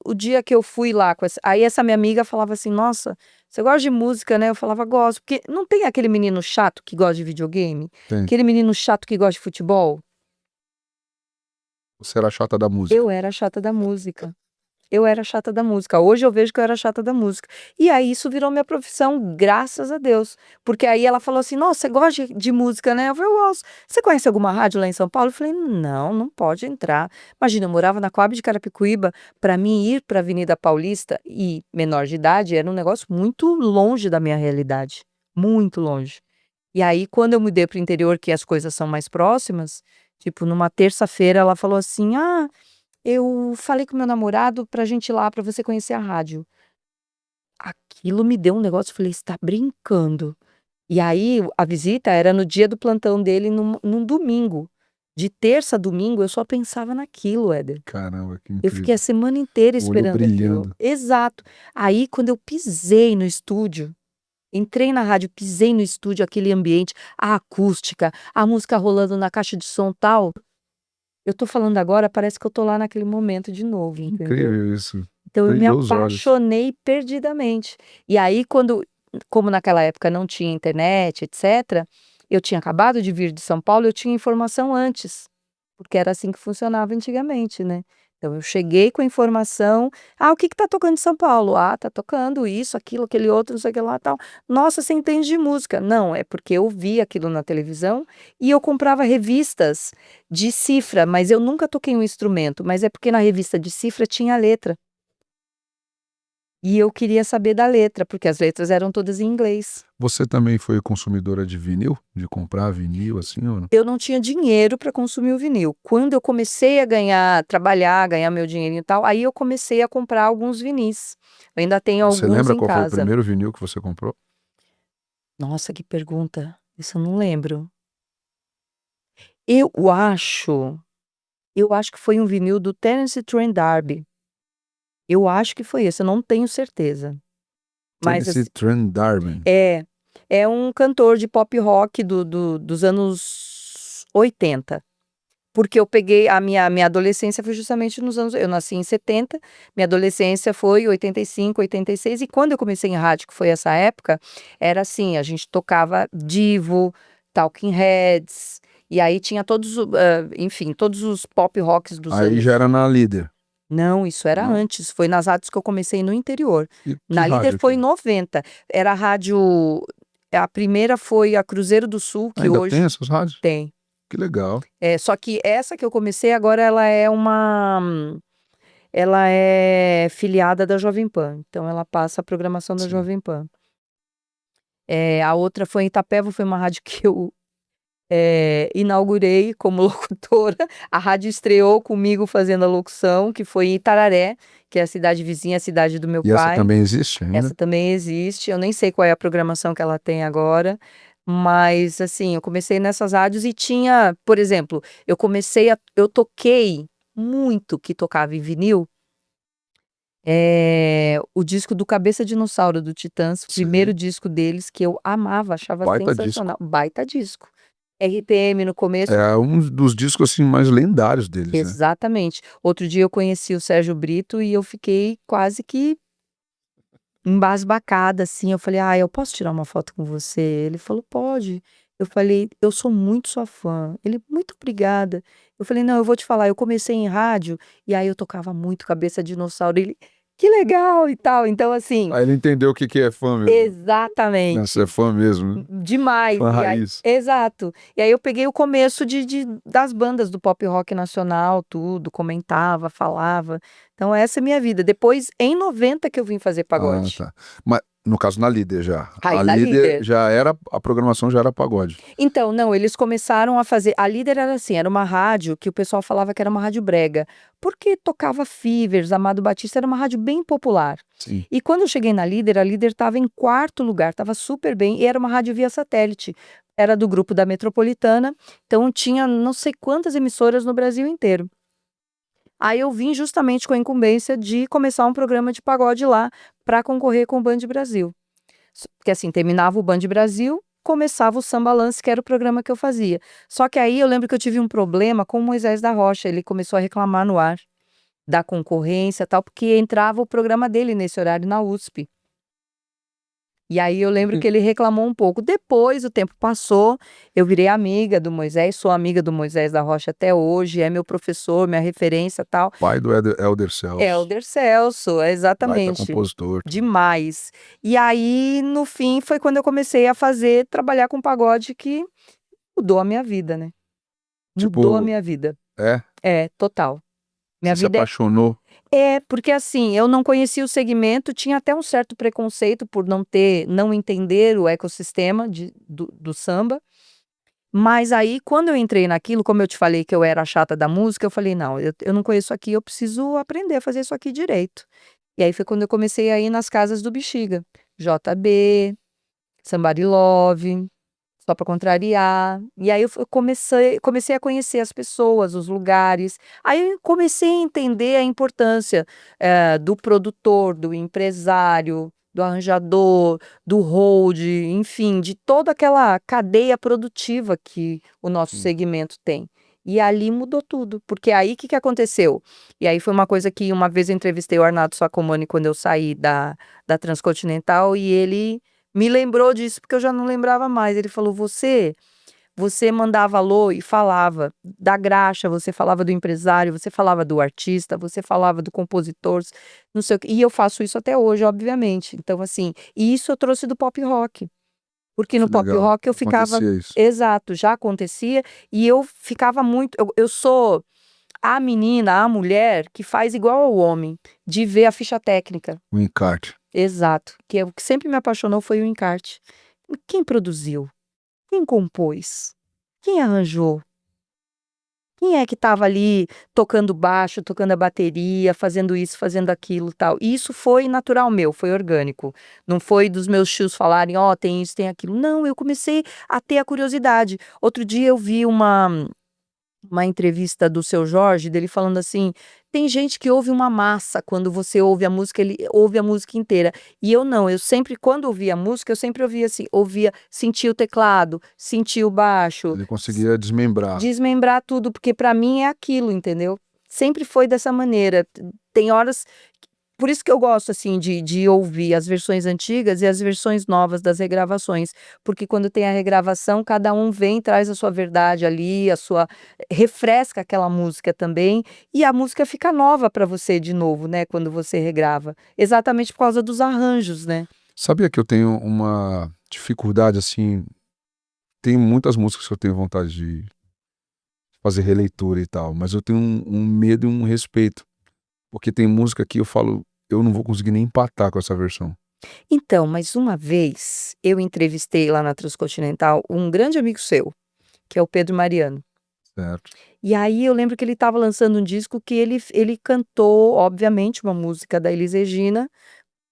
o dia que eu fui lá aí essa minha amiga falava assim: "Nossa, você gosta de música, né?" Eu falava: "Gosto." Porque não tem aquele menino chato que gosta de videogame? Tem. Aquele menino chato que gosta de futebol? Você era chata da música. Eu era chata da música. Eu era chata da música. Hoje eu vejo que eu era chata da música. E aí isso virou minha profissão, graças a Deus. Porque aí ela falou assim: nossa, você gosta de música, né? Eu falei: eu gosto. Você conhece alguma rádio lá em São Paulo? Eu falei: não, não pode entrar. Imagina, eu morava na Coab de Carapicuíba. Para mim ir para a Avenida Paulista e menor de idade era um negócio muito longe da minha realidade. Muito longe. E aí, quando eu mudei para o interior, que as coisas são mais próximas, tipo, numa terça-feira, ela falou assim: ah, eu falei com meu namorado pra gente ir lá pra você conhecer a rádio. Aquilo me deu um negócio, eu falei: "Você tá brincando?". E aí a visita era no dia do plantão dele num domingo. De terça a domingo eu só pensava naquilo, Éder. Caramba, que Eu fiquei a incrível. semana inteira O olho esperando aquilo. brilhando. Exato. Aí quando eu pisei no estúdio, entrei na rádio, pisei no estúdio, aquele ambiente, a acústica, a música rolando na caixa de som, tal. Eu tô falando agora, parece que eu tô lá naquele momento de novo, entendeu? Incrível isso. Então eu me Brilhou os olhos. apaixonei perdidamente. E aí como naquela época não tinha internet, etcétera, eu tinha acabado de vir de São Paulo, eu tinha informação antes, porque era assim que funcionava antigamente, né. Então eu cheguei com a informação: "Ah, o que que tá tocando em São Paulo?". "Ah, tá tocando isso, aquilo, aquele outro, não sei o que lá, tal". "Nossa, você entende de música". Não, é porque eu via aquilo na televisão e eu comprava revistas de cifra, mas eu nunca toquei um instrumento, mas é porque na revista de cifra tinha a letra. E eu queria saber da letra, porque as letras eram todas em inglês. Você também foi consumidora de vinil? De comprar vinil assim ou não? Eu não tinha dinheiro para consumir o vinil. Quando eu comecei a trabalhar, ganhar meu dinheirinho e tal, aí eu comecei a comprar alguns vinis. Eu ainda tenho Você alguns lembra em qual foi o casa. primeiro vinil que você comprou? Nossa, que pergunta. Isso eu não lembro. Eu eu acho que foi um vinil do Terence Trent D'Arby. Eu acho que foi esse, eu não tenho certeza. Mas Tennessee assim, Trent D'Arby. é, é um cantor de pop rock dos anos 80. Porque eu peguei a minha adolescência foi justamente nos anos eu nasci em 70, minha adolescência foi 85, 86 e quando eu comecei em rádio, que foi essa época, era assim, a gente tocava Divo, Talking Heads, e aí tinha enfim, todos os pop rocks dos Aí já anos. era na Líder. Não, isso era Não? antes, foi nas rádios que eu comecei no interior. E que Na Líder rádio que foi em é? 90, era a rádio a primeira foi a Cruzeiro do Sul, que Ainda tem hoje essas rádios? tem. Que legal. Só que essa que eu comecei agora ela é filiada da Jovem Pan, então ela passa a programação da Sim. Jovem Pan. A outra foi em Itapeva, foi uma rádio que eu, inaugurei como locutora, a rádio estreou comigo fazendo a locução, que foi em Itararé, que é a cidade vizinha, a cidade do meu E essa pai. também existe Essa ainda? também existe, eu nem sei qual é a programação que ela tem agora, mas assim, eu comecei nessas rádios e tinha, por exemplo, eu toquei muito que tocava em vinil, o disco do Cabeça Dinossauro do Titãs, o primeiro Sei. disco deles que eu amava, achava Baita disco. sensacional, baita disco. RPM no começo. É um dos discos, assim, mais lendários deles, né. Exatamente. Outro dia eu conheci o Sérgio Brito e eu fiquei quase que embasbacada, assim, eu falei: "Ah, eu posso tirar uma foto com você?". Ele falou: "Pode". Eu falei: "Eu sou muito sua fã". Ele: "Muito obrigada". Eu falei: "Não, eu vou te falar, eu comecei em rádio, e aí eu tocava muito Cabeça Dinossauro". Ele: "Que legal", e tal. Então assim Aí ele entendeu o que que é fã mesmo, né, exatamente. você é fã mesmo, né. Demais. Fã E aí raiz. exato. E aí eu peguei o começo das bandas do pop rock nacional, tudo, comentava, falava. Então essa é a minha vida. Depois, em 90 que eu vim fazer Ah, pagode. tá. Mas no caso na Líder já. Aí A na Líder Líder. já era a programação já era pagode. Então, não, eles começaram a fazer a Líder era assim, era uma rádio que o pessoal falava que era uma rádio brega, porque tocava Fivers, Amado Batista, era uma rádio bem popular. Sim. E quando eu cheguei na Líder, a Líder estava em 4º lugar, estava super bem, e era uma rádio via satélite. Era do grupo da Metropolitana, então tinha não sei quantas emissoras no Brasil inteiro. Aí eu vim justamente com a incumbência de começar um programa de pagode lá, para concorrer com o Band Brasil. Porque assim, terminava o Band Brasil, começava o Samba Lance, que era o programa que eu fazia. Só que aí eu lembro que eu tive um problema com o Moisés da Rocha, ele começou a reclamar no ar da concorrência, tal, porque entrava o programa dele nesse horário na USP. E aí eu lembro que ele reclamou um pouco. Depois o tempo passou, eu virei amiga do Moisés, sou amiga do Moisés da Rocha até hoje, é meu professor, minha referência, tal. Pai do Elder Celso. Elder Celso, Baita exatamente. compositor. Demais. E aí, no fim, foi quando eu comecei a trabalhar com pagode que mudou a minha vida, né? Mudou a Tipo, minha vida. é? Total. Minha Você se vida apaixonou? porque assim, eu não conhecia o segmento, tinha até um certo preconceito por não entender o ecossistema do samba. Mas aí, quando eu entrei naquilo, como eu te falei que eu era a chata da música, eu falei, não, eu não conheço aqui, eu preciso aprender a fazer isso aqui direito. E aí foi quando eu comecei a ir nas casas do Bexiga. JB, Somebody Love, Só Pra Contrariar. E aí eu comecei a conhecer as pessoas, os lugares. Aí eu comecei a entender a importância do produtor, do empresário, do arranjador, do hold, enfim, de toda aquela cadeia produtiva que o nosso Sim. segmento tem. E ali mudou tudo, porque aí o que aconteceu? E aí foi uma coisa que uma vez eu entrevistei o Arnaldo Sacomani quando eu saí da Transcontinental e ele me lembrou disso, porque eu já não lembrava mais. Ele falou: você mandava alô e falava da graxa, você falava do empresário, você falava do artista, você falava do compositor, não sei o quê. E eu faço isso até hoje, obviamente. Então, assim, e isso eu trouxe do pop rock. Porque no Que pop legal. rock eu ficava. Acontecia isso. Exato, já acontecia. E eu ficava muito. Eu sou a menina, a mulher que faz igual ao homem, de ver a ficha técnica. O encarte. Exato. O que sempre me apaixonou foi o encarte. Quem produziu? Quem compôs? Quem arranjou? Quem é que estava ali tocando baixo, tocando a bateria, fazendo isso, fazendo aquilo, tal? E isso foi natural meu, foi orgânico. Não foi dos meus tios falarem, ó, tem isso, tem aquilo. Não, eu comecei a ter a curiosidade. Outro dia eu vi uma entrevista do Seu Jorge, dele falando assim: tem gente que ouve uma massa quando você ouve a música, ele ouve a música inteira. E eu não, eu sempre, quando ouvia a música, eu sempre ouvia assim, sentia o teclado, sentia o baixo, Ele conseguia desmembrar. desmembrar tudo, porque para mim é aquilo, entendeu? Sempre foi dessa maneira. Tem horas. Por isso que eu gosto, assim, de ouvir as versões antigas e as versões novas das regravações, porque quando tem a regravação, cada um vem, traz a sua verdade ali, refresca aquela música também, e a música fica nova para você de novo, né, quando você regrava, exatamente por causa dos arranjos, né? Sabia que eu tenho uma dificuldade, assim, tem muitas músicas que eu tenho vontade de fazer releitura e tal, mas eu tenho um medo e um respeito, porque tem música que eu falo, eu não vou conseguir nem empatar com essa versão. Então, mas uma vez eu entrevistei lá na Transcontinental um grande amigo seu, que é o Pedro Mariano. Certo. E aí eu lembro que ele estava lançando um disco que ele cantou, obviamente, uma música da Elis Regina,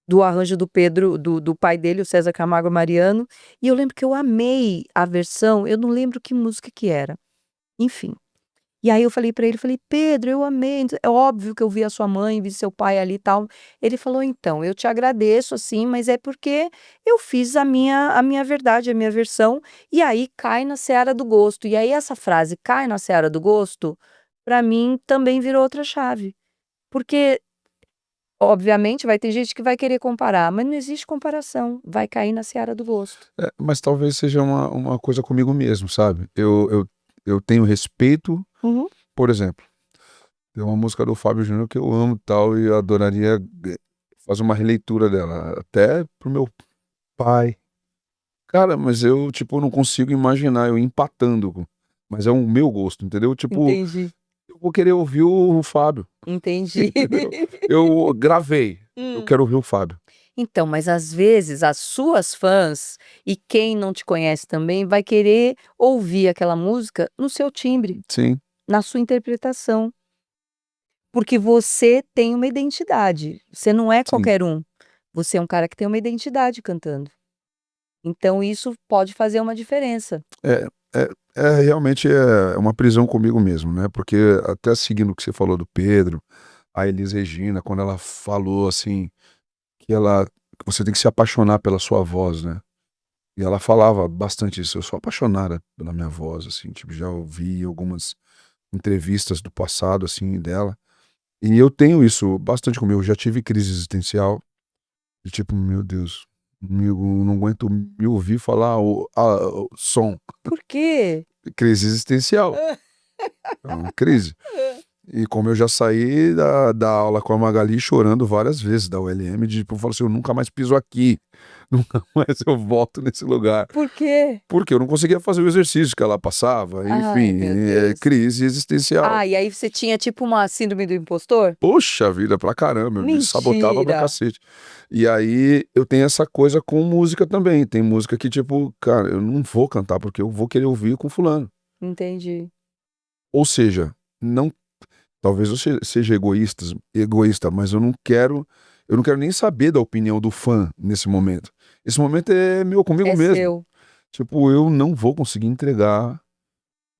do arranjo do Pedro, do pai dele, o César Camargo Mariano, e eu lembro que eu amei a versão, eu não lembro que música que era, enfim. E aí eu falei pra ele, falei: "Pedro, eu amei, é óbvio que eu vi a sua mãe, vi seu pai ali e tal". Ele falou: "Então, eu te agradeço, assim, mas é porque eu fiz a minha verdade, a minha versão, e aí cai na seara do gosto". E aí essa frase, "cai na seara do gosto", pra mim também virou outra chave. Porque, obviamente, vai ter gente que vai querer comparar, mas não existe comparação, vai cair na seara do gosto. Mas talvez seja uma coisa comigo mesmo, sabe? Eu tenho respeito, Uhum. por exemplo, tem uma música do Fábio Júnior que eu amo e tal, e eu adoraria fazer uma releitura dela, até pro meu pai. Cara, mas eu, tipo, não consigo imaginar eu empatando, mas é o meu gosto, entendeu? Tipo, Entendi, eu vou querer ouvir o Fábio, entendi. entendeu? Eu gravei, eu Hum. quero ouvir o Fábio. Então, mas às vezes as suas fãs e quem não te conhece também vai querer ouvir aquela música no seu timbre, Sim, na sua interpretação, porque você tem uma identidade. Você não é sim. qualquer um. Você é um cara que tem uma identidade cantando. Então isso pode fazer uma diferença. É, realmente é uma prisão comigo mesmo, né? Porque até seguindo o que você falou do Pedro, a Elis Regina, quando ela falou assim, que você tem que se apaixonar pela sua voz, né? E ela falava bastante isso, eu sou apaixonada pela minha voz, assim, tipo, já ouvi algumas entrevistas do passado, assim, dela. E eu tenho isso bastante comigo, eu já tive crise existencial, de tipo, meu Deus, Amigo, não aguento me ouvir falar o som. Por quê? Crise existencial. É uma crise. E como eu já saí da aula com a Magali chorando várias vezes da ULM, de tipo, eu falo assim, eu nunca mais piso aqui, nunca mais eu volto nesse lugar. Por quê? Porque eu não conseguia fazer o exercício que ela passava, Ai, enfim, meu é Deus. crise existencial. Ah, e aí você tinha tipo uma síndrome do impostor? Poxa vida, pra caramba, eu me sabotava pra Mentira. cacete. E aí eu tenho essa coisa com música também. Tem música que, tipo, cara, eu não vou cantar porque eu vou querer ouvir com fulano. Entendi. Ou seja, não, talvez eu seja egoísta, mas eu não quero nem saber da opinião do fã nesse momento. Esse momento é meu comigo É mesmo. seu. Tipo, eu não vou conseguir entregar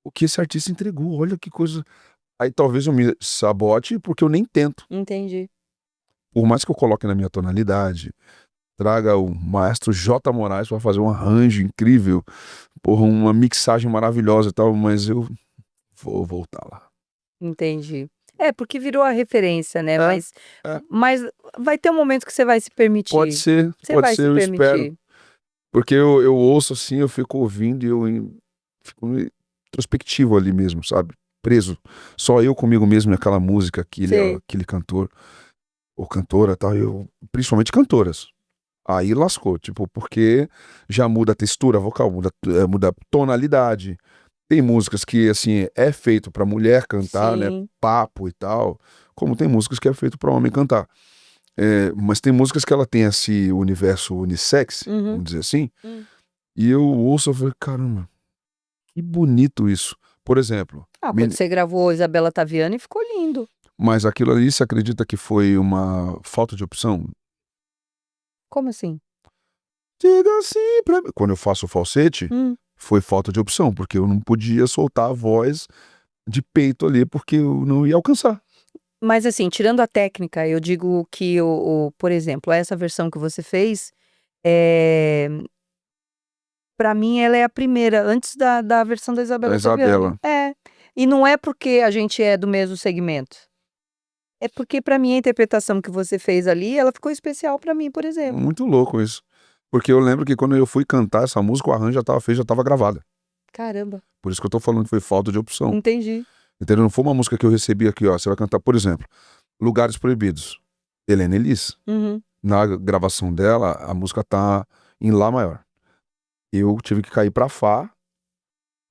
o que esse artista entregou. Olha que coisa. Aí talvez eu me sabote porque eu nem tento. Entendi. Por mais que eu coloque na minha tonalidade, traga o maestro J. Moraes para fazer um arranjo incrível, porra, uma mixagem maravilhosa e tal, mas eu vou voltar lá. Entendi. É, porque virou a referência, né? É, Mas, é. mas vai ter um momento que você vai se permitir. Você vai se eu espero. permitir. Porque eu ouço assim, eu fico ouvindo e fico introspectivo ali mesmo, sabe? Preso. Só eu comigo mesmo naquela música, Sei. aquele cantor ou cantora, tal, principalmente cantoras. Aí lascou, tipo, porque já muda a textura vocal, muda a tonalidade. Tem músicas que, assim, é feito pra mulher cantar, né? Sim. Papo e tal, como tem músicas que é feito pra homem cantar. Mas tem músicas que ela tem esse universo unissex, Uhum. vamos dizer assim, Hum. e eu ouço e falei, caramba, que bonito isso. Por exemplo, Ah, quando você gravou Isabela Taviani, ficou lindo. mas aquilo ali, você acredita que foi uma falta de opção? Como assim? Diga assim pra mim. Quando eu faço o falsete, Hum. foi falta de opção, porque eu não podia soltar a voz de peito ali, porque eu não ia alcançar. Mas assim, tirando a técnica, eu digo que por exemplo, essa versão que você fez, pra mim ela é a primeira, antes da versão da Da Isabela Taviani. Isabela. É. E não é porque a gente é do mesmo segmento. É porque pra mim a interpretação que você fez ali, ela ficou especial pra mim, por exemplo. Muito louco isso. Porque eu lembro que quando eu fui cantar essa música, o arranjo já estava feito, já estava gravada. Caramba, Por isso que eu tô falando que foi falta de opção. entendi. Entendeu? Não foi uma música que eu recebi aqui, ó. Você vai cantar, por exemplo, Lugares Proibidos. Helena Elis. Uhum. Na gravação dela, a música tá em Lá maior. Eu tive que cair pra Fá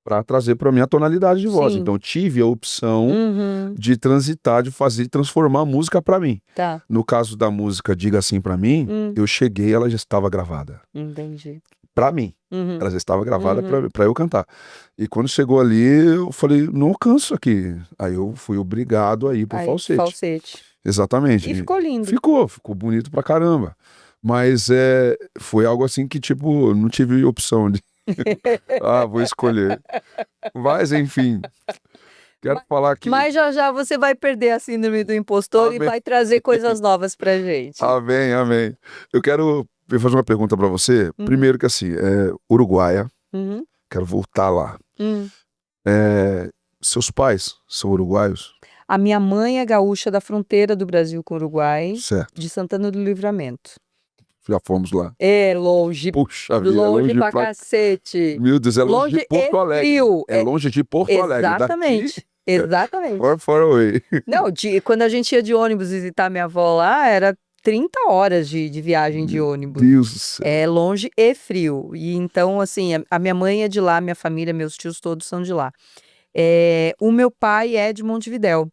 pra trazer pra minha tonalidade de voz. Sim. Então eu tive a opção Uhum. de transitar, de fazer, transformar a música pra mim. Tá, No caso da música Diga Assim Pra Mim, eu cheguei, ela já estava gravada. entendi. Pra mim. Uhum. Ela já estava gravada Uhum. pra eu cantar. E quando chegou ali, eu falei, não alcanço aqui. Aí eu fui obrigado a ir pro Aí, falsete. falsete. Exatamente. E ficou lindo. Ficou bonito pra caramba. Mas foi algo assim que, tipo, não tive opção de. Vou escolher. Mas, enfim. Quero falar que. Mas já já você vai perder a síndrome do impostor e Amém. vai trazer coisas novas pra gente. Amém, amém. Eu quero fazer uma pergunta pra você. Primeiro que assim, uruguaia. Uhum. Quero voltar lá. Hum. Seus pais são uruguaios? A minha mãe é gaúcha da fronteira do Brasil com o Uruguai, Certo. de Santana do Livramento. Já fomos lá. É longe, Puxa vida, longe pra cacete. Meu Deus, é longe de Porto e Alegre. frio. É longe de Porto Alegre. Exatamente. Exatamente. Far, far away. Não, quando a gente ia de ônibus visitar minha avó lá, era 30 horas de viagem de ônibus. Deus do céu. É longe e frio. E então, assim, a minha mãe é de lá, minha família, meus tios todos são de lá. O meu pai é de Montevidéu.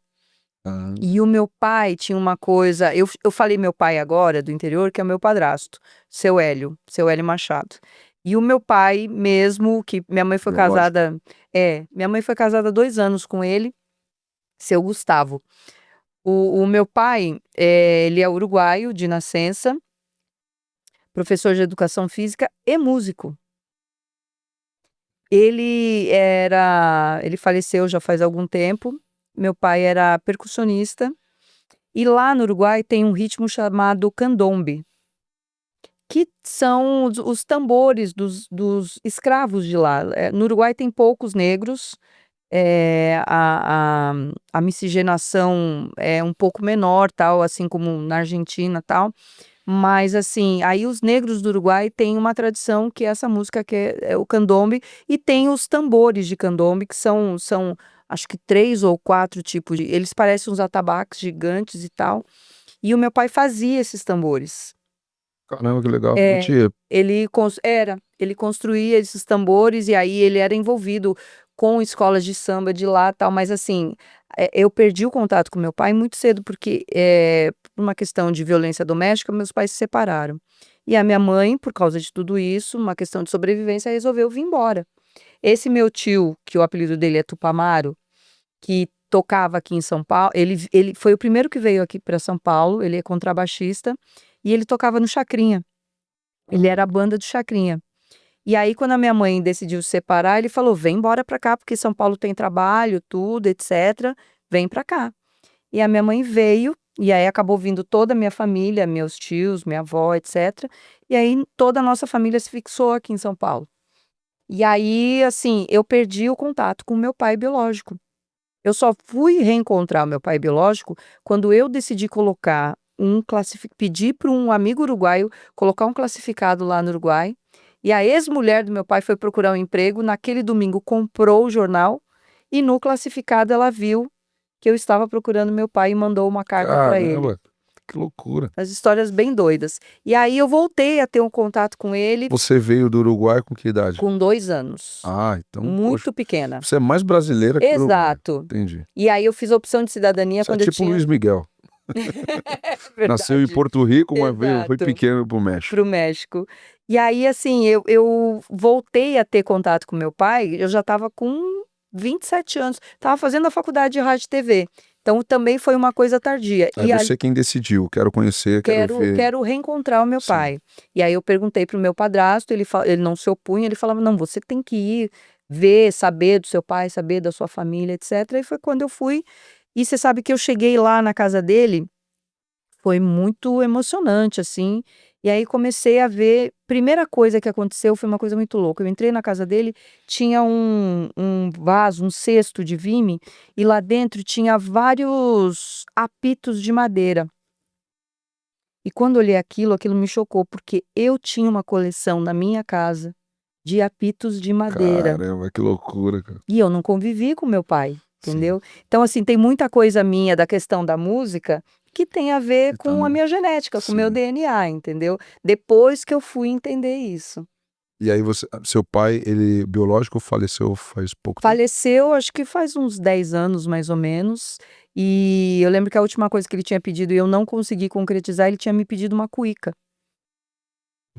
E o meu pai tinha uma coisa. Eu falei meu pai agora, do interior, que é o meu padrasto, seu Hélio Machado. E o meu pai mesmo, que minha mãe foi casada. Minha mãe foi casada há 2 anos com ele, seu Gustavo. O meu pai, ele é uruguaio de nascença, professor de educação física e músico. Ele faleceu já faz algum tempo. Meu pai era percussionista. E lá no Uruguai tem um ritmo chamado candombe, que são os tambores dos escravos de lá. No Uruguai tem poucos negros, a miscigenação é um pouco menor, tal, assim como na Argentina, tal. Mas assim, aí os negros do Uruguai têm uma tradição que é essa música que é o candombe, e tem os tambores de candombe, que são acho que 3 ou 4 tipos de eles parecem uns atabaques gigantes e tal, e o meu pai fazia esses tambores. Caramba, que legal. É, Mentira. ele construía esses tambores, e aí ele era envolvido com escolas de samba de lá, tal, mas assim, eu perdi o contato com meu pai muito cedo, porque por uma questão de violência doméstica, meus pais se separaram. E a minha mãe, por causa de tudo isso, uma questão de sobrevivência, resolveu vir embora. Esse meu tio, que o apelido dele é Tupamaro, que tocava aqui em São Paulo, ele foi o primeiro que veio aqui para São Paulo, ele é contrabaixista, e ele tocava no Chacrinha. Ele era a banda do Chacrinha. E aí, quando a minha mãe decidiu se separar, ele falou: vem embora pra cá, porque São Paulo tem trabalho, tudo, etc. Vem pra cá. E a minha mãe veio, e aí acabou vindo toda a minha família, meus tios, minha avó, etc. E aí toda a nossa família se fixou aqui em São Paulo. E aí, assim, eu perdi o contato com o meu pai biológico. Eu só fui reencontrar o meu pai biológico quando eu decidi pedir para um amigo uruguaio colocar um classificado lá no Uruguai. E a ex-mulher do meu pai foi procurar um emprego. Naquele domingo comprou o jornal e no classificado ela viu que eu estava procurando meu pai e mandou uma carta para ele. Caramba, que loucura. As histórias bem doidas. E aí eu voltei a ter um contato com ele Você veio do Uruguai com que idade? com 2 anos. Ah, então, poxa, Muito pequena. você é mais brasileira que uruguaia. Exato. Entendi. E aí eu fiz a opção de cidadania Você é quando eu tipo tinha... Luiz Miguel. É Nasceu em verdade. Porto Rico, mas foi Exato. pequeno pro México. Pro México. E aí, assim, eu voltei a ter contato com meu pai, eu já estava com 27 anos, estava fazendo a faculdade de rádio e TV. Então também foi uma coisa tardia. Aí E você quem decidiu, quero conhecer, quero ver. quero reencontrar o meu Sim. pai. E aí eu perguntei pro meu padrasto, ele não se opunha, ele falava: não, você tem que ir ver, saber do seu pai, saber da sua família, etc. E foi quando eu fui. E você sabe que eu cheguei lá na casa dele, foi muito emocionante, assim. E aí comecei a ver. Primeira coisa que aconteceu foi uma coisa muito louca. Eu entrei na casa dele, tinha um vaso, um cesto de vime, e lá dentro tinha vários apitos de madeira. E quando olhei aquilo me chocou, porque eu tinha uma coleção na minha casa de apitos de madeira. Caramba, que loucura, cara. E eu não convivi com meu pai, Sim. entendeu? Então, assim, tem muita coisa minha da questão da música que tem a ver E tá com a no- minha genética, com o meu Sim. DNA, entendeu? Depois que eu fui entender isso. E aí seu pai, ele biológico faleceu faz pouco tempo? Faleceu, acho que faz uns 10 anos, mais ou menos. E eu lembro que a última coisa que ele tinha pedido e eu não consegui concretizar, ele tinha me pedido uma cuíca.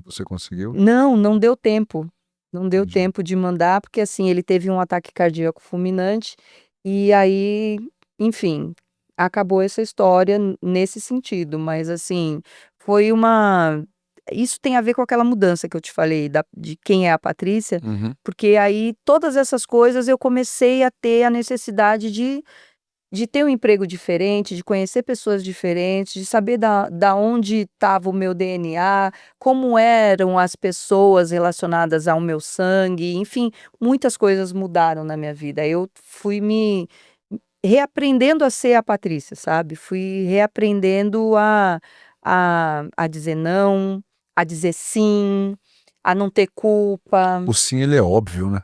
Você conseguiu? Não deu tempo. Não deu Entendi. tempo de mandar, porque assim, ele teve um ataque cardíaco fulminante, e aí, enfim, acabou essa história nesse sentido, mas assim, foi uma isso tem a ver com aquela mudança que eu te falei de quem é a Patrícia, Uhum. porque aí todas essas coisas eu comecei a ter a necessidade de ter um emprego diferente, de conhecer pessoas diferentes, de saber da onde estava o meu DNA, como eram as pessoas relacionadas ao meu sangue, enfim, muitas coisas mudaram na minha vida. Eu fui me reaprendendo a ser a Patrícia, sabe? Fui reaprendendo a dizer não, a dizer sim, a não ter culpa. O sim, ele é óbvio, né?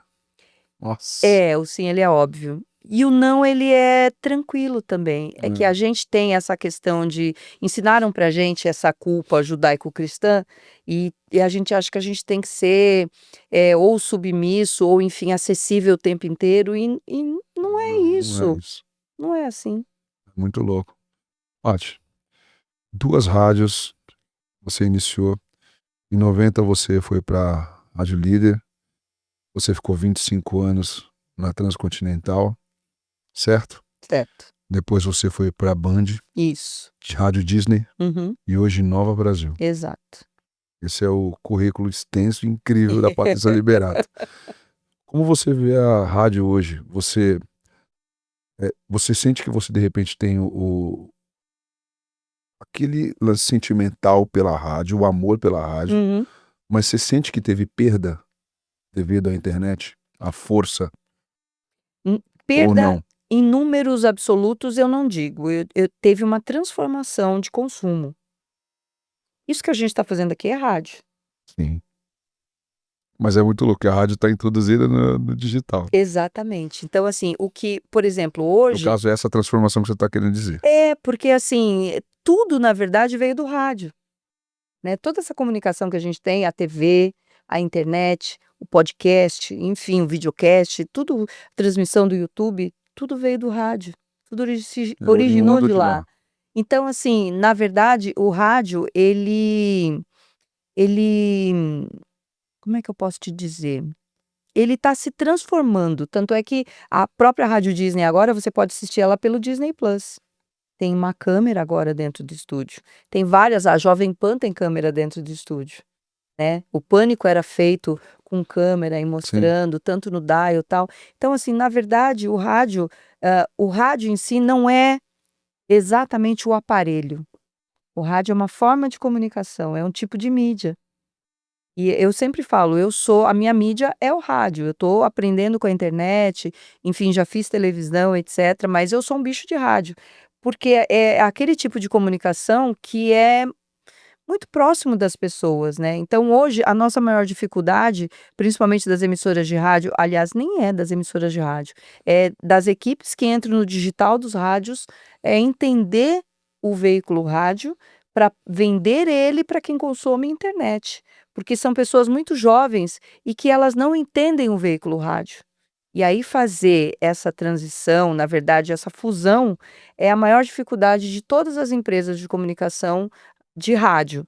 Nossa. O sim, ele é óbvio. E o não, ele é tranquilo também. É que a gente tem essa questão de ensinaram pra gente essa culpa judaico-cristã, e a gente acha que a gente tem que ser ou submisso, ou enfim, acessível o tempo inteiro, e não é Não é isso. isso. Não é assim. Muito louco. Paty, 2 rádios você iniciou. Em 90 você foi pra Rádio Líder. Você ficou 25 anos na Transcontinental, certo? Certo. Depois você foi pra Band, Isso. de Rádio Disney, Uhum. e hoje Nova Brasil. Exato. Esse é o currículo extenso e incrível da Patrícia Liberato. Como você vê a rádio hoje? Você sente que você de repente tem aquele lance sentimental pela rádio, o amor pela rádio, Uhum. mas você sente que teve perda devido à internet? A força ou Perda não? em números absolutos eu não digo, eu teve uma transformação de consumo. Isso que a gente está fazendo aqui é rádio. Sim. Mas é muito louco, que a rádio está introduzida no digital. Exatamente. Então, assim, o que, por exemplo, No hoje. caso, é essa transformação que você está querendo dizer. É, porque assim, tudo na verdade veio do rádio, né? Toda essa comunicação que a gente tem, a TV, a internet, o podcast, enfim, o videocast, tudo, transmissão do YouTube, tudo veio do rádio. Tudo se É originou oriundo de de lá. lá. Então, assim, na verdade, o rádio, ele, como é que eu posso te dizer? Ele está se transformando, tanto é que a própria Rádio Disney agora você pode assistir ela pelo Disney Plus. Tem uma câmera agora dentro do estúdio. Tem várias, a Jovem Pan tem câmera dentro do estúdio, né. O Pânico era feito com câmera e Sim. mostrando, tanto no dial, tal. Então, assim, na verdade, o rádio em si não é exatamente o aparelho. O rádio é uma forma de comunicação, é um tipo de mídia. E eu sempre falo, a minha mídia é o rádio, eu estou aprendendo com a internet, enfim, já fiz televisão, etcétera, mas eu sou um bicho de rádio, porque é aquele tipo de comunicação que é muito próximo das pessoas, né. Então hoje a nossa maior dificuldade, principalmente das emissoras de rádio, aliás, nem é das emissoras de rádio, é das equipes que entram no digital dos rádios, é entender o veículo rádio para vender ele para quem consome internet, porque são pessoas muito jovens e que elas não entendem o veículo rádio. E aí fazer essa transição, na verdade essa fusão, é a maior dificuldade de todas as empresas de comunicação de rádio.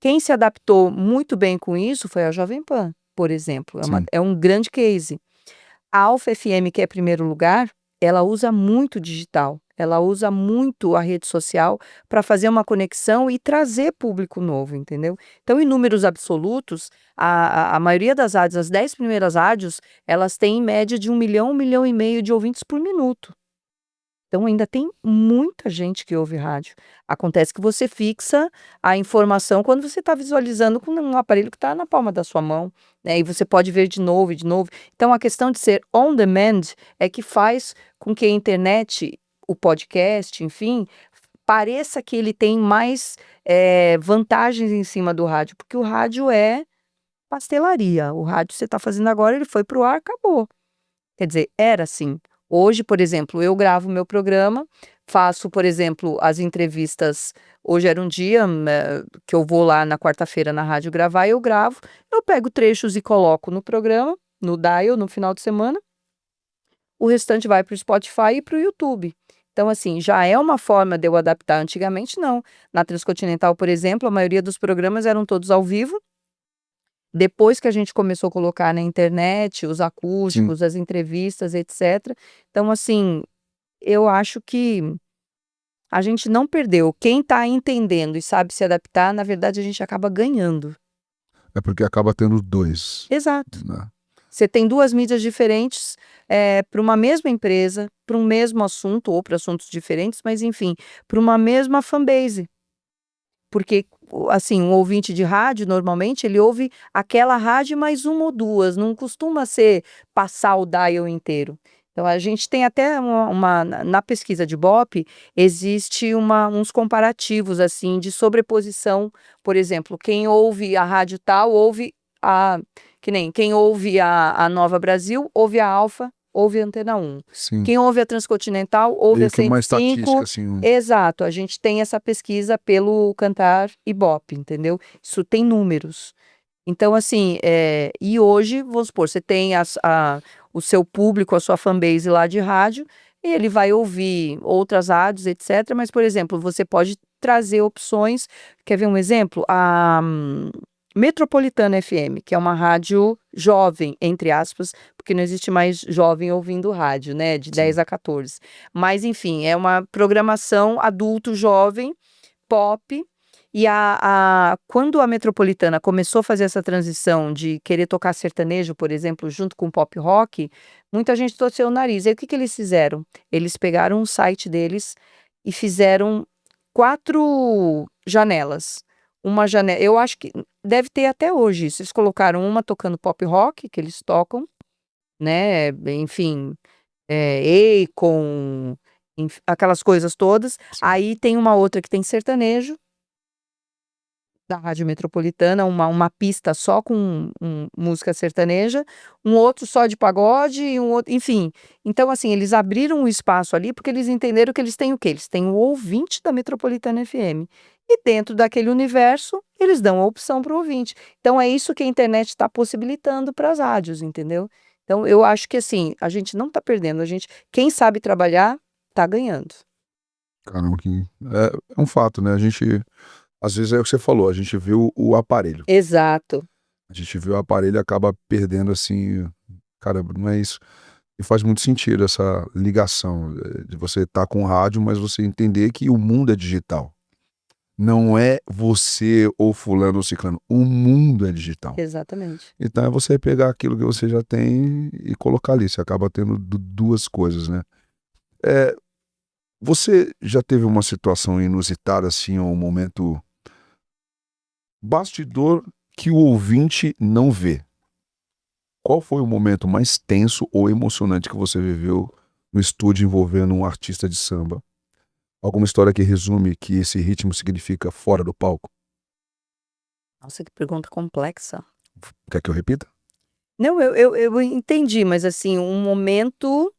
Quem se adaptou muito bem com isso foi a Jovem Pan, por exemplo, Sim. é um grande case. A Alfa FM, que é primeiro lugar, ela usa muito digital, ela usa muito a rede social para fazer uma conexão e trazer público novo, entendeu. Então, em números absolutos, a maioria das rádios, as 10 primeiras rádios, elas têm em média de 1 milhão de ouvintes por minuto. Então ainda tem muita gente que ouve rádio. Acontece que você fixa a informação quando você está visualizando com um aparelho que está na palma da sua mão, né, e você pode ver de novo e de novo. Então a questão de ser on demand é que faz com que a internet, o podcast, enfim, pareça que ele tem mais, vantagens em cima do rádio, porque o rádio é pastelaria. O rádio você está fazendo agora, ele foi para o ar, acabou. Quer dizer, era assim. Hoje, por exemplo, eu gravo meu programa, faço, por exemplo, as entrevistas. Hoje era um dia, que eu vou lá na quarta-feira na rádio gravar, eu gravo, eu pego trechos e coloco no programa, no dial, no final de semana. O restante vai para o Spotify e para o YouTube. Então, assim, já é uma forma de eu adaptar. Antigamente, não. Na Transcontinental, por exemplo, a maioria dos programas eram todos ao vivo. Depois que a gente começou a colocar na internet os Sim. acústicos, as entrevistas, etcétera. Então, assim, eu acho que a gente não perdeu. Quem está entendendo e sabe se adaptar, na verdade, a gente acaba ganhando. É porque acaba tendo 2, Exato. né. Você tem 2 mídias diferentes, para uma mesma empresa, para um mesmo assunto ou para assuntos diferentes, mas enfim, para uma mesma fanbase. Porque, assim, um ouvinte de rádio, normalmente, ele ouve aquela rádio mais uma ou duas, não costuma ser passar o dial inteiro. Então a gente tem até na pesquisa de Ibope, existe uns comparativos, assim, de sobreposição, por exemplo, quem ouve a rádio tal, ouve a que nem quem ouve a Nova Brasil, ouve a Alfa, ouve a Antena 1. Sim. Quem ouve a Transcontinental, ouve Meio a que uma 105. estatística, assim, Exato, a gente tem essa pesquisa pelo Cantar Ibope, entendeu. Isso tem números. Então assim, e hoje, vamos supor, você tem o seu público, a sua fanbase lá de rádio, e ele vai ouvir outras rádios, etcétera, mas, por exemplo, você pode trazer opções. Quer ver um exemplo? A Metropolitana FM, que é uma rádio "jovem", entre aspas, porque não existe mais jovem ouvindo rádio, né, de 10 Sim. a 14. Mas enfim, é uma programação adulto jovem, pop, e quando a Metropolitana começou a fazer essa transição de querer tocar sertanejo, por exemplo, junto com pop rock, muita gente torceu o nariz. Aí o que que eles fizeram? Eles pegaram o site deles e fizeram 4 janelas. Uma janela, eu acho que deve ter até hoje isso, eles colocaram uma tocando pop rock, que eles tocam, né, enfim, Akon, aquelas coisas todas. Sim. Aí tem uma outra que tem sertanejo. da Rádio Metropolitana, uma pista só com música sertaneja, um outro só de pagode e um outro, enfim. Então, assim, eles abriram um espaço ali porque eles entenderam que eles têm o quê? Eles têm o ouvinte da Metropolitana FM. E dentro daquele universo, eles dão a opção para o ouvinte. Então, é isso que a internet está possibilitando para as rádios, entendeu? Então, eu acho que, assim, a gente não está perdendo. Quem sabe trabalhar, está ganhando. Caramba, é um fato, né? A gente, às vezes é o que você falou, a gente vê o aparelho. Exato. A gente vê o aparelho e acaba perdendo, assim, caramba, não é isso. E faz muito sentido essa ligação, de você estar com o rádio, mas você entender que o mundo é digital. Não é você ou fulano ou ciclano, o mundo é digital. Exatamente. Então é você pegar aquilo que você já tem e colocar ali, você acaba tendo duas coisas, né. Você já teve uma situação inusitada, assim, ou um momento bastidor que o ouvinte não vê? Qual foi o momento mais tenso ou emocionante que você viveu no estúdio envolvendo um artista de samba? Alguma história que resume que esse ritmo significa fora do palco? Nossa, que pergunta complexa. Quer que eu repita? Não, eu entendi, mas assim, um momento.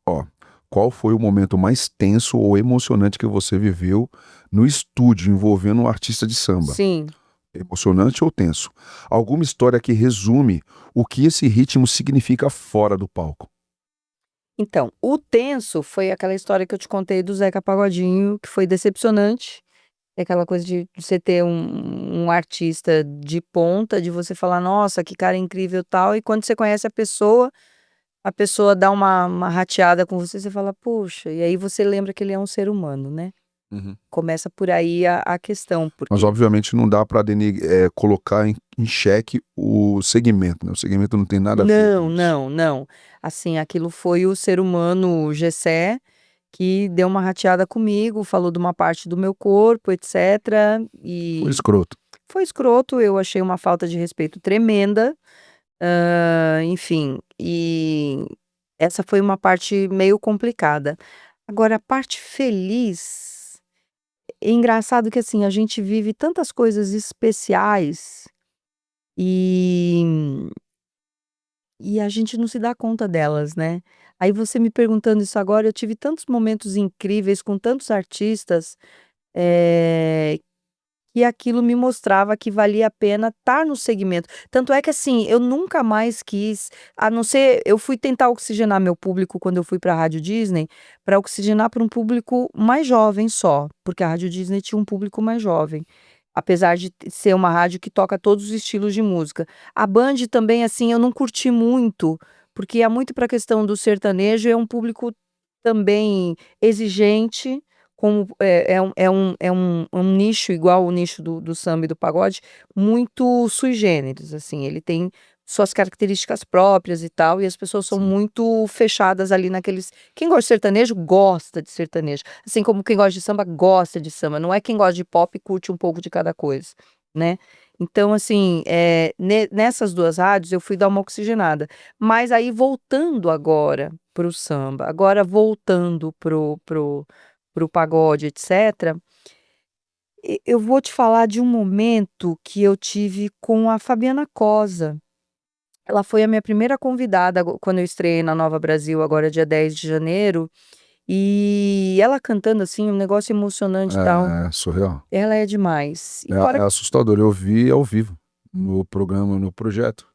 Ó, qual foi o momento mais tenso ou emocionante que você viveu no estúdio envolvendo um artista de samba? Sim. Emocionante ou tenso? Alguma história que resume o que esse ritmo significa fora do palco? Então, o tenso foi aquela história que eu te contei do Zeca Pagodinho, que foi decepcionante. É aquela coisa de você ter um artista de ponta, de você falar, nossa, que cara incrível tal, e quando você conhece a pessoa dá uma rateada com você, você fala, poxa, e aí você lembra que ele é um ser humano, né? Uhum. Começa por aí a questão, Mas porque. obviamente não dá para colocar em xeque o segmento, né? O segmento não tem nada a ver com Não, isso. não, não. Assim, aquilo foi o ser humano Gessé que deu uma rateada comigo, falou de uma parte do meu corpo, etcétera, Foi e escroto. foi escroto, eu achei uma falta de respeito tremenda, enfim, e essa foi uma parte meio complicada. Agora a parte feliz, é engraçado que, assim, a gente vive tantas coisas especiais, e a gente não se dá conta delas, né. Aí você me perguntando isso agora, eu tive tantos momentos incríveis com tantos artistas, eh, que aquilo me mostrava que valia a pena estar no segmento. Tanto é que, assim, eu nunca mais quis, a não ser eu fui tentar oxigenar meu público quando eu fui para a Rádio Disney, para oxigenar para um público mais jovem só, porque a Rádio Disney tinha um público mais jovem, apesar de ser uma rádio que toca todos os estilos de música. A Band também, assim, eu não curti muito, porque é muito para a questão do sertanejo, é um público também exigente, como é um nicho igual o nicho do samba e do pagode, muito sui generis, assim, ele tem suas características próprias e tal, e as pessoas são Sim. muito fechadas ali naqueles, quem gosta de sertanejo, gosta de sertanejo, assim como quem gosta de samba, gosta de samba, não é quem gosta de pop curte um pouco de cada coisa, né. Então, assim, nessas 2 rádios eu fui dar uma oxigenada, mas aí voltando agora para o samba, agora voltando para o pagode, etcétera, eu vou te falar de um momento que eu tive com a Fabiana Cosa. Ela foi a minha primeira convidada quando eu estreiei na Nova Brasil, agora dia 10 de janeiro, e ela cantando, assim, um negócio emocionante e tal. É surreal. Ela é demais. E É fora, assustador. Eu vi ao vivo, no programa, no projeto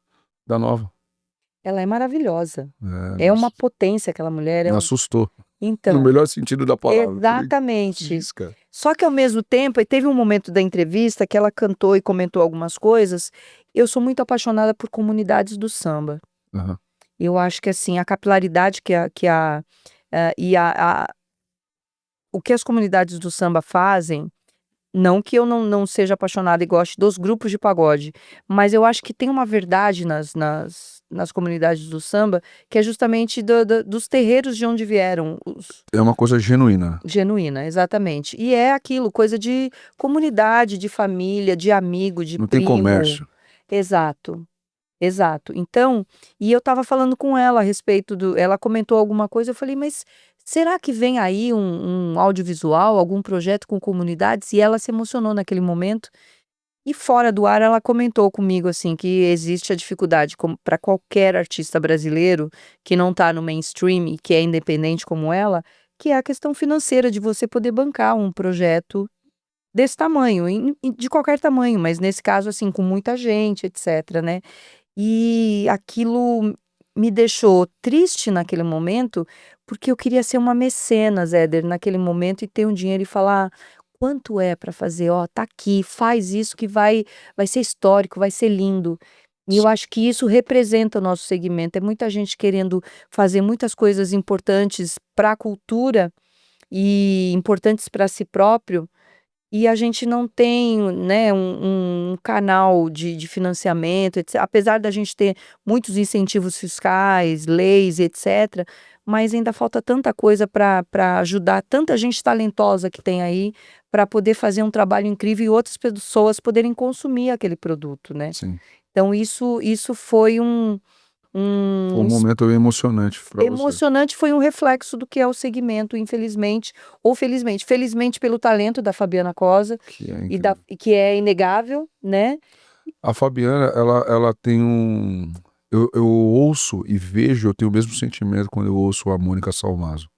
da Nova. ela é maravilhosa. É uma Nossa, potência aquela mulher, me assustou, no então, melhor sentido da palavra. Eu falei: "Que exatamente. isso, cara?". Só que ao mesmo tempo, e teve um momento da entrevista que ela cantou e comentou algumas coisas, eu sou muito apaixonada por comunidades do samba. Aham. Eu acho que, assim, a capilaridade e o que as comunidades do samba fazem, não que eu não seja apaixonada e goste dos grupos de pagode, mas eu acho que tem uma verdade nas comunidades do samba, que é justamente dos terreiros de onde vieram os. É uma coisa genuína, né. Genuína, exatamente. E é aquilo, coisa de comunidade, de família, de amigo, de Não tem primo. comércio. Exato, exato. Então, e eu estava falando com ela a respeito ela comentou alguma coisa, eu falei: "Mas será que vem aí um audiovisual, algum projeto com comunidades?" E ela se emocionou naquele momento, E fora do ar, ela comentou comigo, assim, que existe a dificuldade para qualquer artista brasileiro que não tá no mainstream e que é independente como ela, que é a questão financeira de você poder bancar um projeto desse tamanho, de qualquer tamanho, mas nesse caso, assim, com muita gente, etc, né. E aquilo me deixou triste naquele momento, porque eu queria ser uma mecenas, Éder, naquele momento e ter um dinheiro e falar: "Quanto é para fazer? Ó, tá aqui, faz isso que vai ser histórico, vai ser lindo". E eu acho que isso representa o nosso segmento, é muita gente querendo fazer muitas coisas importantes para a cultura e importantes para si próprio, e a gente não tem, né, um canal de financiamento, apesar da gente ter muitos incentivos fiscais, leis, etc, mas ainda falta tanta coisa para ajudar tanta gente talentosa que tem aí, para poder fazer um trabalho incrível e outras pessoas poderem consumir aquele produto, né. Sim. Então isso foi Foi um um momento emocionante pra você. emocionante, foi um reflexo do que é o segmento, infelizmente ou felizmente. Felizmente pelo talento da Fabiana Cosa Que é e incrível. que é inegável, né. A Fabiana, ela tem um eu ouço e vejo, eu tenho o mesmo sentimento quando eu ouço a Mônica Salmazo.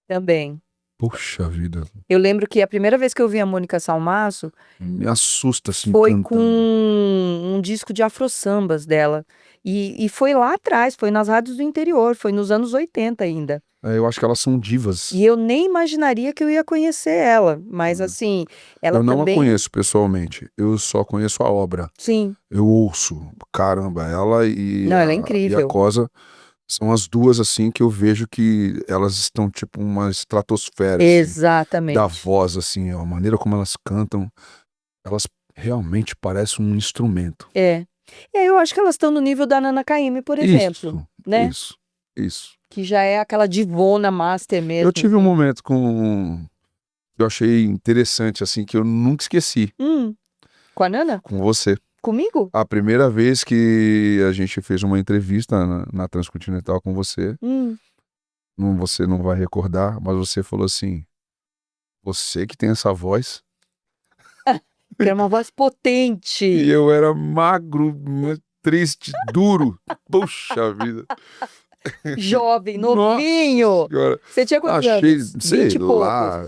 Também. Puxa vida, Eu lembro que a primeira vez que eu vi a Mônica Salmaço me assusta, assim, foi com cantando. um disco de afrosambas dela, e foi lá atrás, foi nas rádios do interior, foi nos anos 80 ainda. Eu acho que elas são divas. E eu nem imaginaria que eu ia conhecer ela, mas assim, ela Eu não a também conheço pessoalmente, eu só conheço a obra. sim. Eu ouço, caramba, ela Não, ela é e a incrível. Cosa são as duas, assim, que eu vejo que elas estão tipo uma estratosfera, assim, da Exatamente. voz, assim, a maneira como elas cantam, elas realmente parecem um instrumento. É. E aí eu acho que elas estão no nível da Nana Caymmi, por exemplo, Isso, né, isso. que já é aquela divona master Eu mesmo, tive um assim. momento que eu achei interessante, assim, que eu nunca esqueci, Com a Nana? com você. Comigo? A primeira vez que a gente fez uma entrevista na Transcontinental com você, você não vai recordar, mas você falou assim: "Você que tem essa voz?" Que era uma voz potente. E eu era magro, triste, duro. Puxa vida. Jovem, Nossa novinho. senhora. Você tinha quantos Achei, anos? sei 20 e poucos. lá,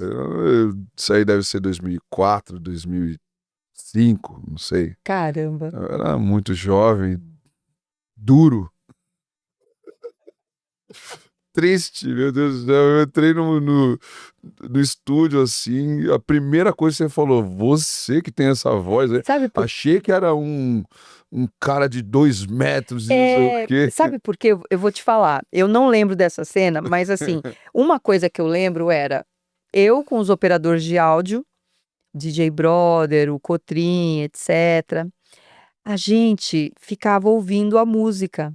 isso aí deve ser 2004, 2005, não sei. Caramba. Eu era muito jovem, duro, triste, meu Deus do céu. Eu entrei no estúdio, assim, a primeira coisa que você falou: "Você que tem essa voz, né?" Sabe por Achei que era um cara de 2 metros e não sei o quê. sabe por quê? Eu vou te falar, eu não lembro dessa cena, mas assim, uma coisa que eu lembro era eu com os operadores de áudio, DJ Brother, o Cotrim, etc, a gente ficava ouvindo a música,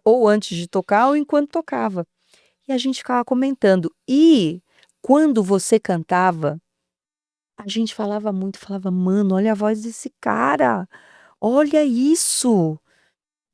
ou antes de tocar ou enquanto tocava. E a gente ficava comentando. E quando você cantava, a gente falava muito, falava: "Mano, olha a voz desse cara, olha isso,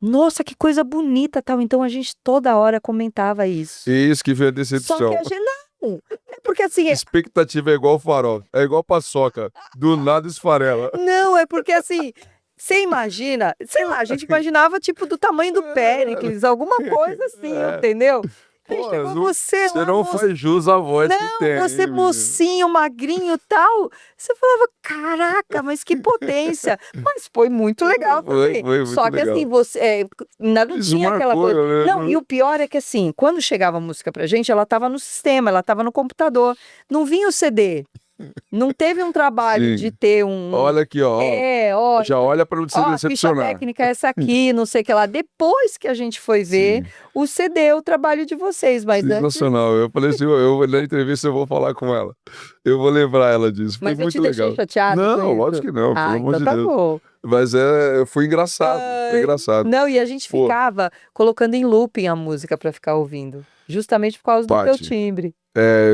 nossa que coisa bonita", tal. Então a gente toda hora comentava isso. Eis que vem a Só que decepção. a gente não, é porque assim, Expectativa é igual farol, é igual paçoca, do nada esfarela. não, é porque assim, você imagina, sei lá, a gente imaginava tipo do tamanho do Péricles, alguma coisa assim, É. entendeu? Aí Pô, chegou você você lá, não faz jus à voz que não, tem, você hein, menino. mocinho, magrinho, tal, você falava: "Caraca, mas que potência", mas foi muito legal também. Foi muito Só que assim, legal. você, ainda não Isso tinha aquela marcou, coisa eu não, e lembro. o pior é que assim, quando chegava a música pra gente, ela estava no sistema, ela estava no computador, não vinha o CD, não teve um trabalho de Sim. ter um Olha aqui, ó, ó, já olha pra não se ó, a ficha decepcionar. técnica é essa aqui, não sei o que lá. Depois que a gente foi ver Sim, o CD, o trabalho de vocês, mas antes sensacional. Eu falei assim, eu na entrevista eu vou falar com ela, eu vou lembrar ela disso, foi mas eu te muito deixei legal. chateado com Não, lógico isso? que não, pelo Ah, amor então de tá Deus. bom. Mas foi engraçado, foi Ai. engraçado. Não, e a gente Pô, ficava colocando em looping a música pra ficar ouvindo, justamente por causa do teu Paty, timbre.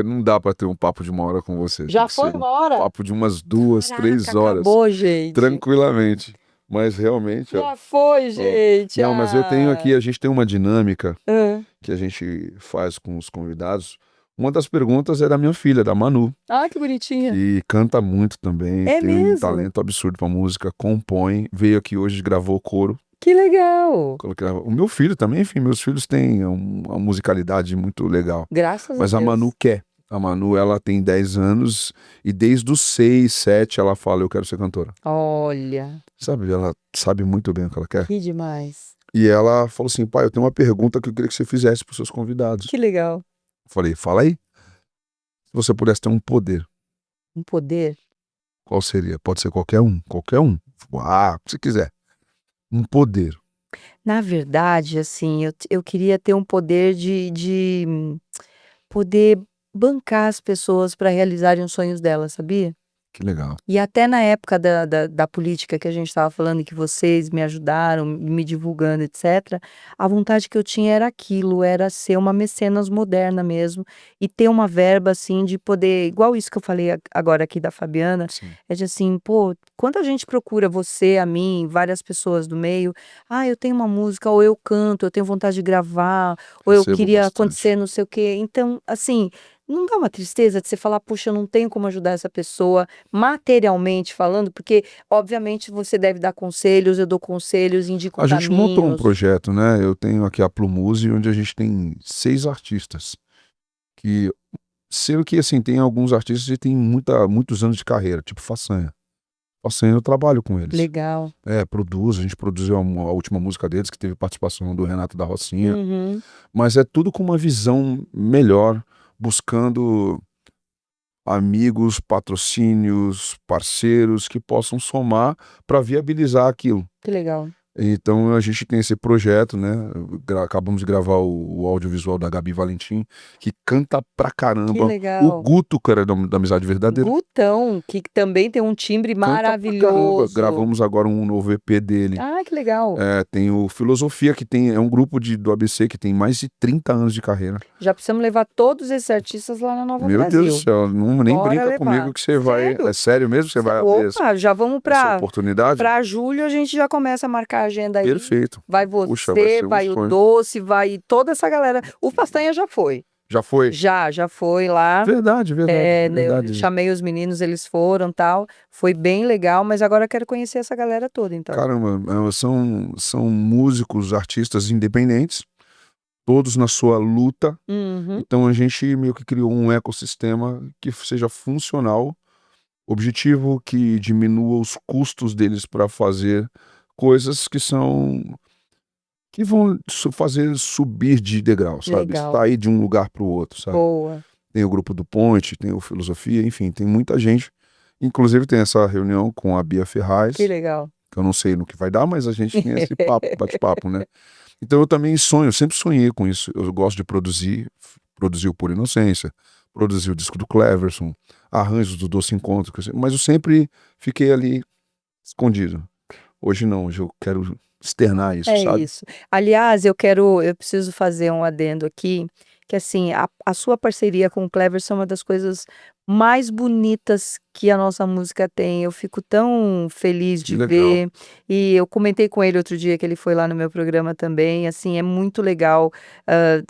não dá pra ter um papo de 1 hora com você, tem Já que foi ser um 1 hora? papo de umas 2, Caraca, 3 horas, acabou, gente. tranquilamente. Mas realmente, ó, Já foi, ó. gente. Não, mas eu tenho aqui, a gente tem uma dinâmica Hã. que a gente faz com os convidados, Uma das perguntas é da minha filha, da Manu, Ah, que bonitinha. que canta muito também, É tem um mesmo? talento absurdo pra música, compõe, veio aqui hoje, gravou coro. Que legal. O meu filho também, enfim, meus filhos têm uma musicalidade muito legal. Graças Mas a a Deus. Manu quer. A Manu, ela tem 10 anos e desde os 6, 7 ela fala, eu quero ser cantora. Olha, Sabe, ela sabe muito bem o que ela quer. que demais. E ela falou assim, pai, eu tenho uma pergunta que eu queria que você fizesse pros seus convidados. Que legal. Eu falei, fala aí. Se você pudesse ter um poder, Um poder. qual seria? Pode ser qualquer um, qualquer um. Ah, o que você quiser. Um poder. Na verdade, assim, eu queria ter um poder de poder bancar as pessoas para realizarem os sonhos delas, sabia? Que legal. E até na época da política que a gente estava falando, e que vocês me ajudaram, me divulgando, etc., a vontade que eu tinha era aquilo, era ser uma mecenas moderna mesmo, e ter uma verba, assim, de poder, igual isso que eu falei agora aqui da Fabiana, Sim. é de assim, pô, quando a gente procura você, a mim, várias pessoas do meio, eu tenho uma música, ou eu canto, eu tenho vontade de gravar, ou eu Recebo queria bastante. acontecer não sei o quê. Então, assim, não dá uma tristeza de você falar, puxa, eu não tenho como ajudar essa pessoa materialmente falando, porque obviamente você deve dar conselhos, eu dou conselhos, indico A gente montou um caminhos. projeto, né? Eu tenho aqui a Plumuse, onde a gente tem 6 artistas. Que, sendo que, assim, tem alguns artistas que têm muitos anos de carreira, tipo Façanha. Façanha eu trabalho com eles. Legal. A gente produziu a última música deles, que teve participação do Renato da Rocinha. Uhum. Mas é tudo com uma visão melhor, buscando amigos, patrocínios, parceiros que possam somar para viabilizar aquilo. Que legal. Então a gente tem esse projeto, né? Acabamos de gravar o audiovisual da Gabi Valentim, que canta pra Que caramba. O legal. Guto, cara, da Amizade Verdadeira, Gutão, que também tem um timbre canta pra caramba. maravilhoso. Gravamos agora um novo EP dele. Ah, que legal. Tem o Filosofia, que é um grupo do ABC que tem mais de 30 anos de carreira. Já precisamos levar todos esses artistas lá na Nova Meu Brasil. Deus do céu, nem Bora brinca levar. comigo que você vai. Sério? É sério mesmo que você vai abrir Opa, já vamos essa para oportunidade? julho, a gente já começa a marcar a agenda aí. Perfeito. Vai Puxa, vai você, ser um vai o sonho. Doce, vai toda essa galera. O Fastanha já foi. Já foi? Já foi lá. Verdade. Eu chamei os meninos, eles foram, tal. Foi bem legal, mas agora eu quero conhecer essa galera toda, então. Caramba, são músicos, artistas independentes, todos na sua luta. Uhum. Então a gente meio que criou um ecossistema que seja funcional, objetivo que diminua os custos deles para fazer coisas que vão fazer subir de degrau, sabe? Legal. Sair de um lugar para o outro, sabe? Boa. Tem o grupo do Ponte, tem o Filosofia, enfim, tem muita gente. Inclusive tem essa reunião com a Bia Ferraz, Que legal. que eu não sei no que vai dar, mas a gente tem esse bate-papo, né? Então eu também sempre sonhei com isso. Eu gosto de produzir o Por Inocência, produzir o disco do Cleverson, arranjos do Doce Encontro, mas eu sempre fiquei ali escondido. Hoje não, hoje eu quero externar isso, sabe? Isso. Aliás, eu preciso fazer um adendo aqui, que assim, a sua parceria com o Cleverson é uma das coisas mais bonitas que a nossa música tem. Eu fico tão feliz Que de legal. ver. E eu comentei com ele outro dia que ele foi lá no meu programa também. Assim, é muito legal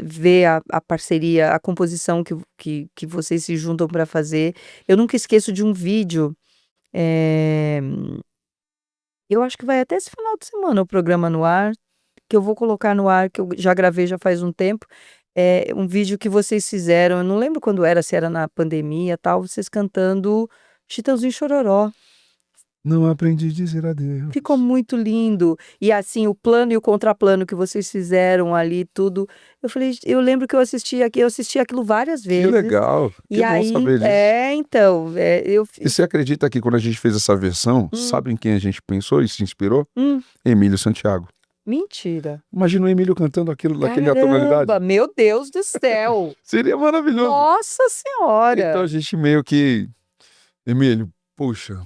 ver a parceria, a composição que vocês se juntam para fazer. Eu nunca esqueço de um vídeo. Eu acho que vai até esse final de semana o programa no ar, que eu vou colocar no ar, que eu já gravei já faz um tempo. É um vídeo que vocês fizeram, eu não lembro quando era, se era na pandemia, tal, vocês cantando Chitãozinho e Chororó. Não aprendi a dizer adeus. Ficou muito lindo. E assim, o plano e o contraplano que vocês fizeram ali, tudo. Eu falei, eu lembro que eu assisti aquilo várias Que vezes. legal. E Que bom aí, saber disso. então, E você acredita que quando a gente fez essa versão, sabe em quem a gente pensou e se inspirou? Emílio Santiago. Mentira. Imagina o Emílio cantando aquilo naquela tonalidade. Caramba, meu Deus do céu. Seria maravilhoso. Nossa Senhora. Então a gente meio que... Emílio, puxa,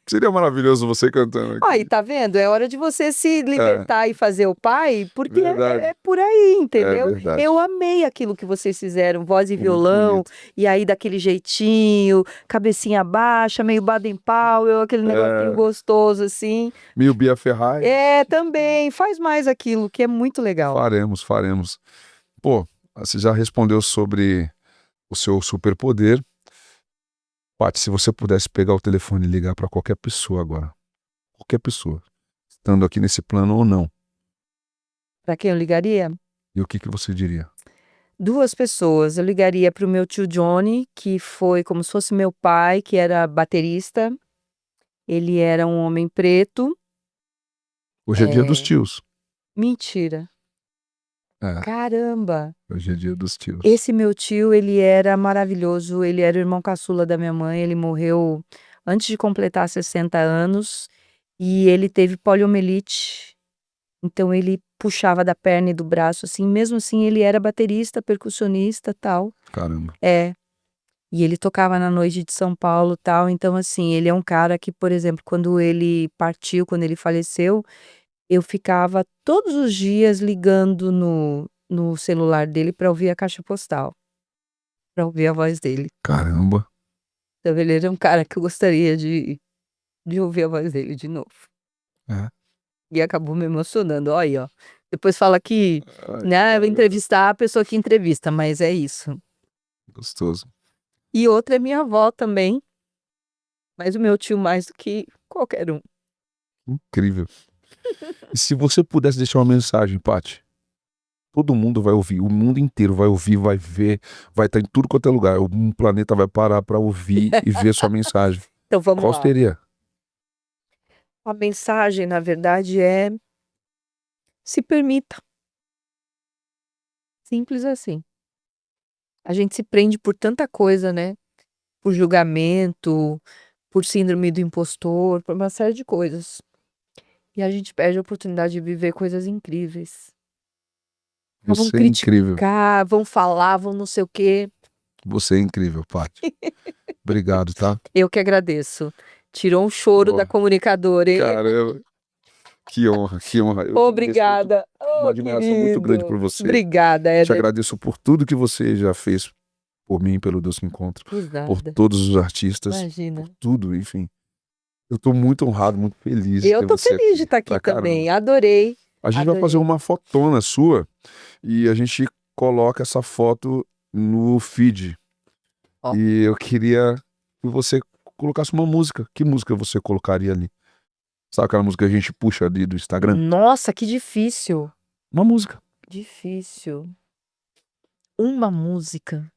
seria maravilhoso você cantando aqui. Aí, tá vendo? É hora de você se libertar e fazer o pai, porque Verdade. é por aí, É entendeu? verdade. Eu amei aquilo que vocês fizeram, voz e Muito violão, bonito. e aí daquele jeitinho, cabecinha baixa, meio Baden Powell, aquele negocinho gostoso assim. Meio Bia Ferraz. Também, faz mais aquilo, que é muito legal. Faremos. Pô, você já respondeu sobre o seu superpoder. Paty, se você pudesse pegar o telefone e ligar para qualquer pessoa agora, qualquer pessoa, estando aqui nesse plano ou não, Para quem eu ligaria? e o que você diria? 2 pessoas. Eu ligaria para o meu tio Johnny, que foi como se fosse meu pai, que era baterista. Ele era um homem preto. Hoje é dia dos É. tios. Mentira. É, Caramba! hoje é dia dos tios. Esse meu tio, ele era maravilhoso. Ele era o irmão caçula da minha mãe. Ele morreu antes de completar 60 anos. E ele teve poliomielite. Então ele puxava da perna e do braço, assim. Mesmo assim, ele era baterista, percussionista, tal. Caramba. É. E ele tocava na noite de São Paulo, tal. Então, assim, ele é um cara que, por exemplo, quando ele partiu, quando ele faleceu, eu ficava todos os dias ligando no celular dele para ouvir a caixa postal, para ouvir a voz dele. Caramba. Então, ele era um cara que eu gostaria de ouvir a voz dele de novo. É. E acabou me emocionando. Olha aí, ó. Depois fala que, Ai, né, eu vou cara, entrevistar a pessoa que entrevista, mas é isso. gostoso. E outra é minha avó também, mas o meu tio mais do que qualquer um. Incrível. E se você pudesse deixar uma mensagem, Paty? Todo mundo vai ouvir, o mundo inteiro vai ouvir, vai ver, vai estar em tudo quanto é lugar. O planeta vai parar para ouvir e ver sua mensagem. Então vamos Qual lá. seria? A mensagem, na verdade, é: se permita. Simples assim. A gente se prende por tanta coisa, né? Por julgamento, por síndrome do impostor, por uma série de coisas. E a gente perde a oportunidade de viver coisas incríveis. Vão Você é incrível. criticar, vão falar, vão não sei o quê. Você é incrível, Paty. Obrigado, tá? Eu que agradeço. Tirou um choro da Pô, comunicadora, hein? caramba. Que honra, que honra. Eu tenho Obrigada. uma Oh, admiração muito grande querido. por você. Obrigada, Te Éder. agradeço por tudo que você já fez por mim, pelo Doce Encontro, Por por nada. todos os artistas, Imagina. por tudo, enfim. Eu tô muito honrado, muito feliz de Eu ter tô você feliz de estar aqui pra caramba. também. Adorei. A gente vai fazer Adorei. uma fotona sua e a gente coloca essa foto no feed. Ó. E eu queria que você colocasse uma música. Que música você colocaria ali? Sabe aquela música que a gente puxa ali do Instagram? Nossa, que difícil. Uma música. Difícil. Uma música.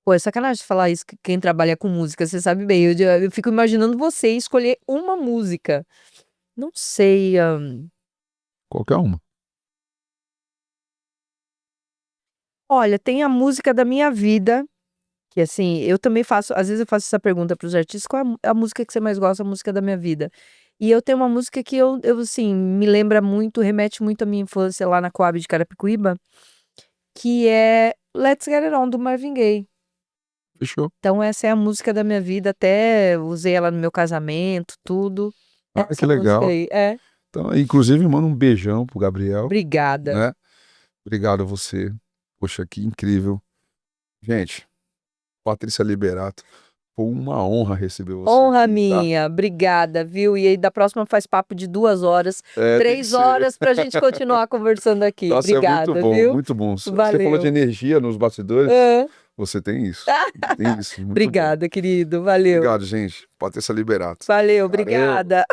Pô, é sacanagem falar isso, que quem trabalha com música, você sabe bem. Eu fico imaginando você escolher uma música. Não sei. Qualquer uma. Olha, tem a música da minha vida, que assim, eu também faço, às vezes eu faço essa pergunta para os artistas: qual é a música que você mais gosta, a música da minha vida? E eu tenho uma música que eu assim, me lembra muito, remete muito à minha infância lá na Coab de Carapicuíba, que é Let's Get It On, do Marvin Gaye. Fechou. Então essa é a música da minha vida, até usei ela no meu casamento, tudo. Ah, que Essa música legal. aí, é. Então, inclusive, manda um beijão pro Gabriel, Obrigada. né? Obrigado a você. Poxa, que incrível. Gente, Patrícia Liberato, foi uma honra receber você Honra aqui, tá? minha, obrigada, viu? E aí da próxima faz papo de 2 horas, É, tem que 3 ser. horas pra gente continuar conversando aqui. Nossa, é muito Obrigada, bom, viu? muito bom. Você falou de Valeu. energia nos bastidores, É. você tem isso. Tem isso, muito bom. Obrigada, querido. Valeu. Obrigado, gente. Patrícia Liberato. Valeu, Caramba. obrigada.